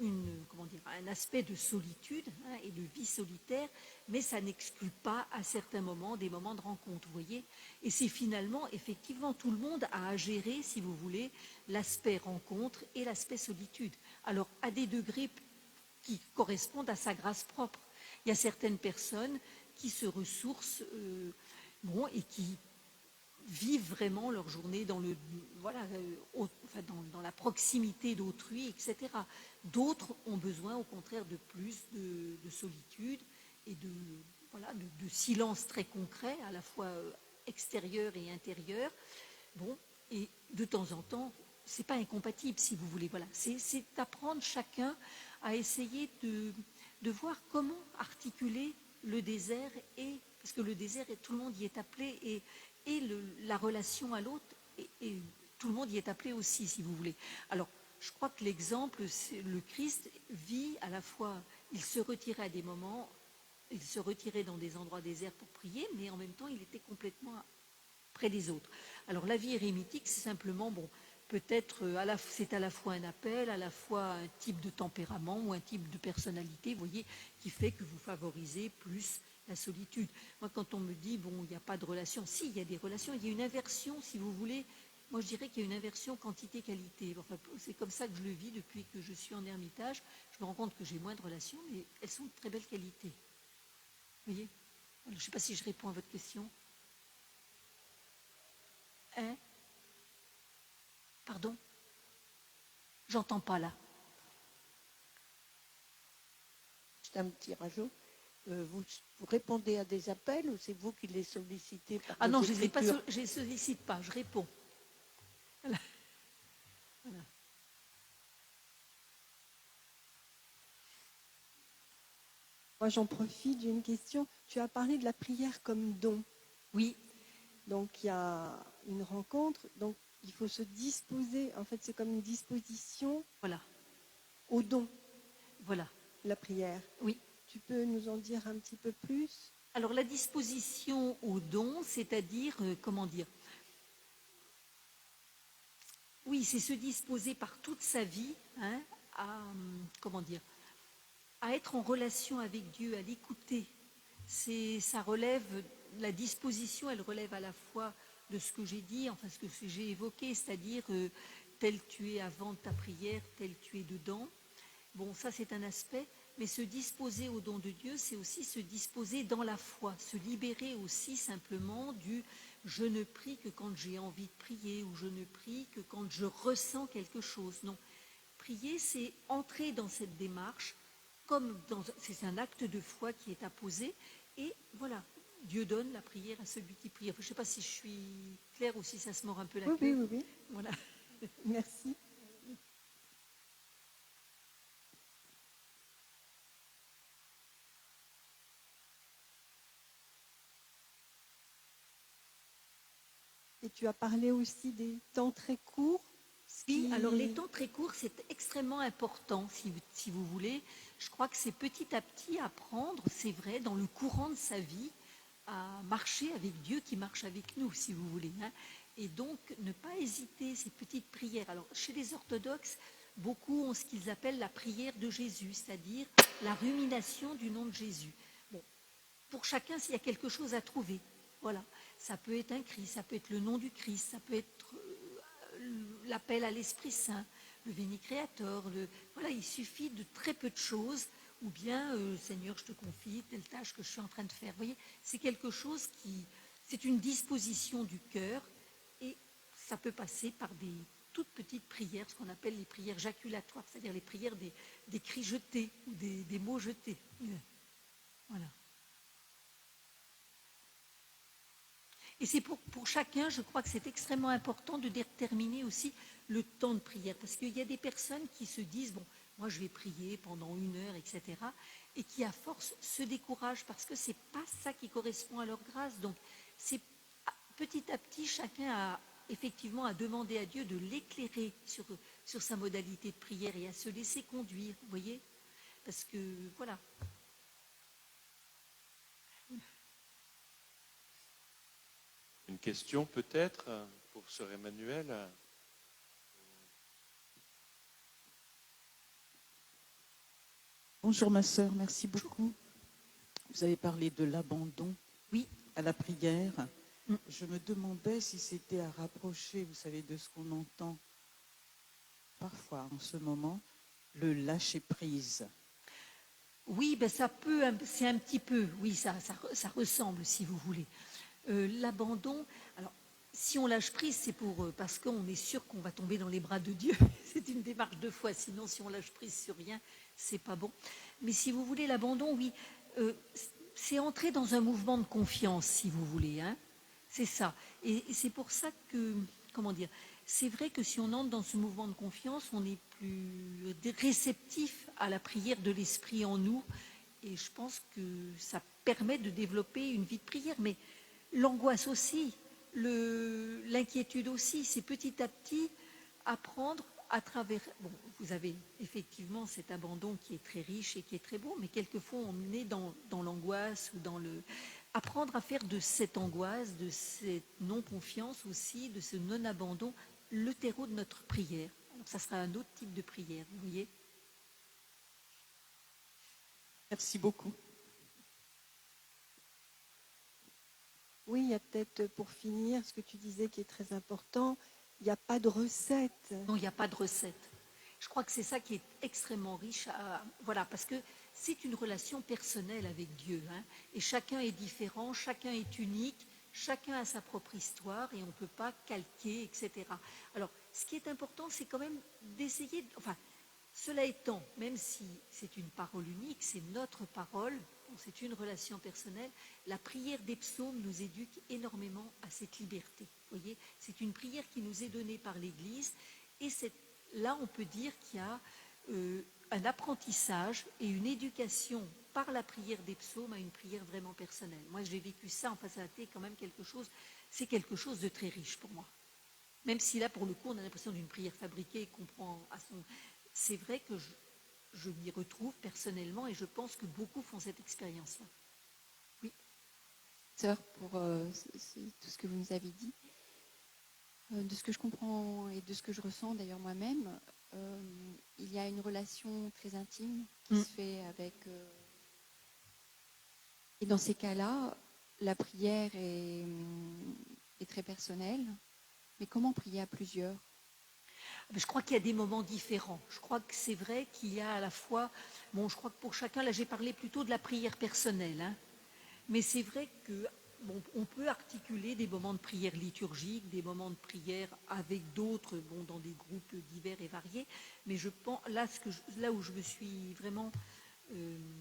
un aspect de solitude et de vie solitaire, mais ça n'exclut pas à certains moments des moments de rencontre, vous voyez. Et c'est finalement, effectivement, tout le monde a à gérer, si vous voulez, l'aspect rencontre et l'aspect solitude. Alors, à des degrés qui correspondent à sa grâce propre. Il y a certaines personnes qui se ressourcent et qui vivent vraiment leur journée dans dans la proximité d'autrui, etc. D'autres ont besoin, au contraire, de plus de solitude et de silence très concret, à la fois extérieur et intérieur. Bon, et de temps en temps, c'est pas incompatible, si vous voulez. Voilà, c'est d'apprendre chacun à essayer de voir comment articuler le désert parce que le désert, tout le monde y est appelé la relation à l'autre, et tout le monde y est appelé aussi, si vous voulez. Alors, je crois que l'exemple, c'est le Christ vit à la fois, il se retirait à des moments, il se retirait dans des endroits déserts pour prier, mais en même temps, il était complètement près des autres. Alors, la vie érémitique, c'est simplement, bon, peut-être, c'est à la fois un appel, à la fois un type de tempérament ou un type de personnalité, vous voyez, qui fait que vous favorisez plus la solitude. Moi, quand on me dit, bon, il n'y a pas de relation, si, il y a des relations, il y a une inversion, si vous voulez. Moi, je dirais qu'il y a une inversion quantité-qualité. Enfin, c'est comme ça que je le vis depuis que je suis en ermitage. Je me rends compte que j'ai moins de relations, mais elles sont de très belle qualité. Vous voyez? Alors, je ne sais pas si je réponds à votre question. Hein? Pardon? J'entends pas là. Juste un petit rajout. Vous répondez à des appels ou c'est vous qui les sollicitez par Ah vos non, je ne les sollicite pas, je réponds. Voilà. Voilà. Moi, j'en profite, j'ai une question. Tu as parlé de la prière comme don. Oui, Donc, il y a une rencontre. Donc, il faut se disposer. En fait, c'est comme une disposition voilà, au don, voilà, la prière. oui. Tu peux nous en dire un petit peu plus? Alors la disposition au don, c'est-à-dire, comment dire, oui, c'est se disposer par toute sa vie comment dire, à être en relation avec Dieu, à l'écouter. Ça relève, la disposition, elle relève à la fois de ce que j'ai dit, enfin ce que j'ai évoqué, c'est-à-dire tel tu es avant ta prière, tel tu es dedans. Bon, ça c'est un aspect, mais se disposer au don de Dieu, c'est aussi se disposer dans la foi, se libérer aussi simplement du je ne prie que quand j'ai envie de prier ou je ne prie que quand je ressens quelque chose. Non, prier, c'est entrer dans cette démarche c'est un acte de foi qui est apposé, et voilà, Dieu donne la prière à celui qui prie. Enfin, je ne sais pas si je suis claire ou si ça se mord un peu la Oui, queue. oui, oui, oui. Voilà. Merci. Et tu as parlé aussi des temps très courts. Oui, alors les temps très courts, c'est extrêmement important, si vous voulez. Je crois que c'est petit à petit apprendre, c'est vrai, dans le courant de sa vie, à marcher avec Dieu qui marche avec nous, si vous voulez. Et donc, ne pas hésiter, ces petites prières. Alors, chez les orthodoxes, beaucoup ont ce qu'ils appellent la prière de Jésus, c'est-à-dire la rumination du nom de Jésus. Bon, pour chacun, s'il y a quelque chose à trouver. Voilà, ça peut être un Christ, ça peut être le nom du Christ, ça peut être l'appel à l'Esprit Saint, le Veni Creator. Voilà, il suffit de très peu de choses, ou bien Seigneur, je te confie telle tâche que je suis en train de faire. Vous voyez, c'est quelque chose c'est une disposition du cœur, et ça peut passer par toutes petites prières, ce qu'on appelle les prières jaculatoires, c'est-à-dire les prières des cris jetés, ou des mots jetés. Voilà. Et c'est pour chacun, je crois que c'est extrêmement important de déterminer aussi le temps de prière, parce qu'il y a des personnes qui se disent, bon, moi je vais prier pendant 1 heure, etc., et qui à force se découragent parce que c'est pas ça qui correspond à leur grâce. Donc c'est petit à petit, chacun a effectivement à demander à Dieu de l'éclairer sur sa modalité de prière et à se laisser conduire, vous voyez, parce que voilà. Une question peut-être pour Sœur Emmanuel. Bonjour ma sœur, merci beaucoup. Vous avez parlé de l'abandon Oui. à la prière. Mm. Je me demandais si c'était à rapprocher, vous savez, de ce qu'on entend parfois en ce moment, le lâcher-prise. Oui, ben ça peut, c'est un petit peu, oui, ça ressemble, si vous voulez. L'abandon, alors, si on lâche prise, c'est parce qu'on est sûr qu'on va tomber dans les bras de Dieu. C'est une démarche de foi. Sinon, si on lâche prise sur rien, c'est pas bon. Mais si vous voulez, l'abandon, oui, c'est entrer dans un mouvement de confiance, si vous voulez, hein. C'est ça. Et c'est pour ça que, comment dire, c'est vrai que si on entre dans ce mouvement de confiance, on est plus réceptif à la prière de l'Esprit en nous. Et je pense que ça permet de développer une vie de prière. Mais l'angoisse aussi, l'inquiétude aussi, c'est petit à petit apprendre à travers. Bon, vous avez effectivement cet abandon qui est très riche et qui est très beau, mais quelquefois on est dans l'angoisse ou dans le. Apprendre à faire de cette angoisse, de cette non-confiance aussi, de ce non-abandon, le terreau de notre prière. Alors, ça sera un autre type de prière, vous voyez. Merci beaucoup. Oui, il y a peut-être pour finir ce que tu disais qui est très important, il n'y a pas de recette. Non, il n'y a pas de recette. Je crois que c'est ça qui est extrêmement riche. Voilà, parce que c'est une relation personnelle avec Dieu. Hein, et chacun est différent, chacun est unique, chacun a sa propre histoire et on ne peut pas calquer, etc. Alors, ce qui est important, c'est quand même d'essayer. Enfin, cela étant, même si c'est une parole unique, c'est notre parole, c'est une relation personnelle, la prière des psaumes nous éduque énormément à cette liberté. Vous voyez, c'est une prière qui nous est donnée par l'Église et là, on peut dire qu'il y a un apprentissage et une éducation par la prière des psaumes à une prière vraiment personnelle. Moi, j'ai vécu ça, enfin, ça a été quand même c'est quelque chose de très riche pour moi. Même si là, pour le coup, on a l'impression d'une prière fabriquée qu'on prend à son. C'est vrai que je m'y retrouve personnellement et je pense que beaucoup font cette expérience-là. Oui. Sœur, pour tout ce que vous nous avez dit, de ce que je comprends et de ce que je ressens d'ailleurs moi-même, il y a une relation très intime qui se fait avec. Et dans ces cas-là, la prière est très personnelle. Mais comment prier à plusieurs ? Je crois qu'il y a des moments différents. Je crois que c'est vrai qu'il y a à la fois. Bon, je crois que pour chacun, là, j'ai parlé plutôt de la prière personnelle. Hein, mais c'est vrai que. Bon, on peut articuler des moments de prière liturgique, des moments de prière avec d'autres, bon, dans des groupes divers et variés. Mais je pense là où je me suis vraiment,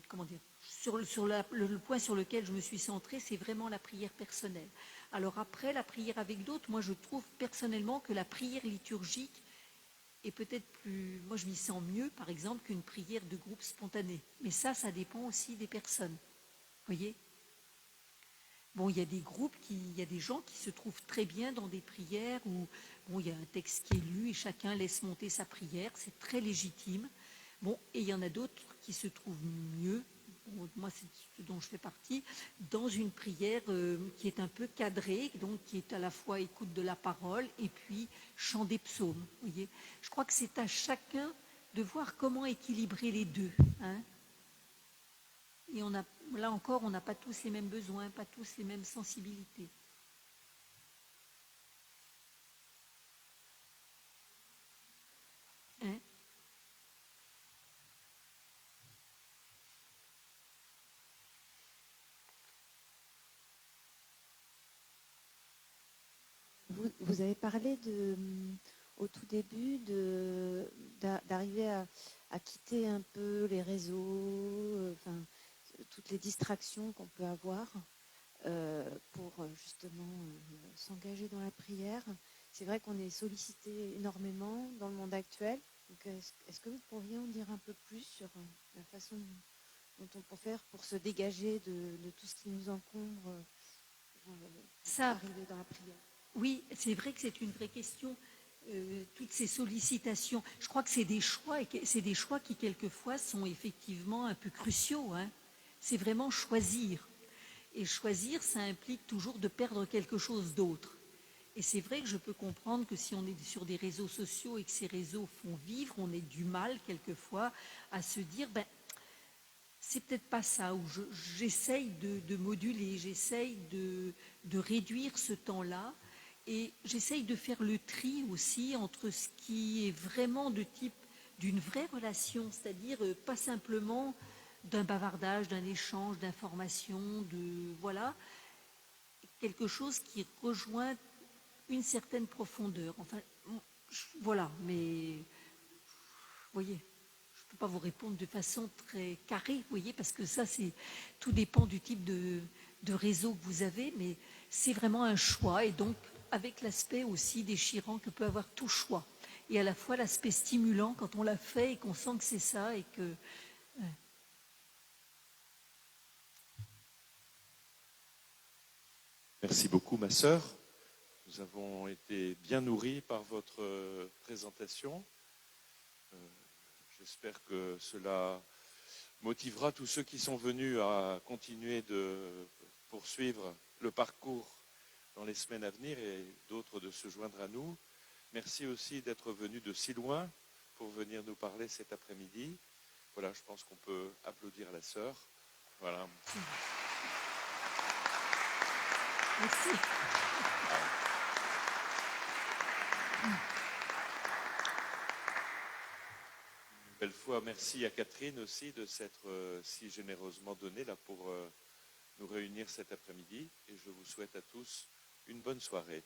comment dire, sur le point sur lequel je me suis centrée, c'est vraiment la prière personnelle. Alors après, la prière avec d'autres, moi je trouve personnellement que la prière liturgique est peut-être plus, moi je m'y sens mieux, par exemple, qu'une prière de groupe spontanée. Mais ça dépend aussi des personnes. Vous voyez ? Bon, il y a des groupes, il y a des gens qui se trouvent très bien dans des prières où bon, il y a un texte qui est lu et chacun laisse monter sa prière, c'est très légitime. Bon, et il y en a d'autres qui se trouvent mieux, bon, moi c'est ce dont je fais partie, dans une prière qui est un peu cadrée, donc qui est à la fois écoute de la parole et puis chant des psaumes. Vous voyez, je crois que c'est à chacun de voir comment équilibrer les deux. Hein. Et là encore, on n'a pas tous les mêmes besoins, pas tous les mêmes sensibilités. Hein? Vous avez parlé au tout début d'arriver à quitter un peu les réseaux, enfin, toutes les distractions qu'on peut avoir pour justement s'engager dans la prière. C'est vrai qu'on est sollicité énormément dans le monde actuel. Donc, est-ce que vous pourriez en dire un peu plus sur la façon dont on peut faire pour se dégager de tout ce qui nous encombre pour Ça, arriver dans la prière? oui, c'est vrai que c'est une vraie question. Toutes ces sollicitations, je crois que c'est des choix, et c'est des choix qui quelquefois sont effectivement un peu cruciaux, hein. C'est vraiment choisir. Et choisir, ça implique toujours de perdre quelque chose d'autre. Et c'est vrai que je peux comprendre que si on est sur des réseaux sociaux et que ces réseaux font vivre, on ait du mal quelquefois à se dire, ben, c'est peut-être pas ça, ou j'essaye de moduler, j'essaye de réduire ce temps-là, et j'essaye de faire le tri aussi entre ce qui est vraiment de type d'une vraie relation, c'est-à-dire pas simplement d'un bavardage, d'un échange d'informations, de voilà, quelque chose qui rejoint une certaine profondeur. Enfin, voilà, mais vous voyez, je ne peux pas vous répondre de façon très carrée, vous voyez, parce que ça, tout dépend du type de réseau que vous avez, mais c'est vraiment un choix, et donc avec l'aspect aussi déchirant que peut avoir tout choix, et à la fois l'aspect stimulant quand on l'a fait et qu'on sent que c'est ça, et que Merci beaucoup, ma sœur. Nous avons été bien nourris par votre présentation. J'espère que cela motivera tous ceux qui sont venus à continuer de poursuivre le parcours dans les semaines à venir et d'autres de se joindre à nous. Merci aussi d'être venus de si loin pour venir nous parler cet après-midi. Voilà, je pense qu'on peut applaudir la sœur. Voilà. merci. Une belle fois, merci à Catherine aussi de s'être si généreusement donnée là pour nous réunir cet après-midi. Et je vous souhaite à tous une bonne soirée.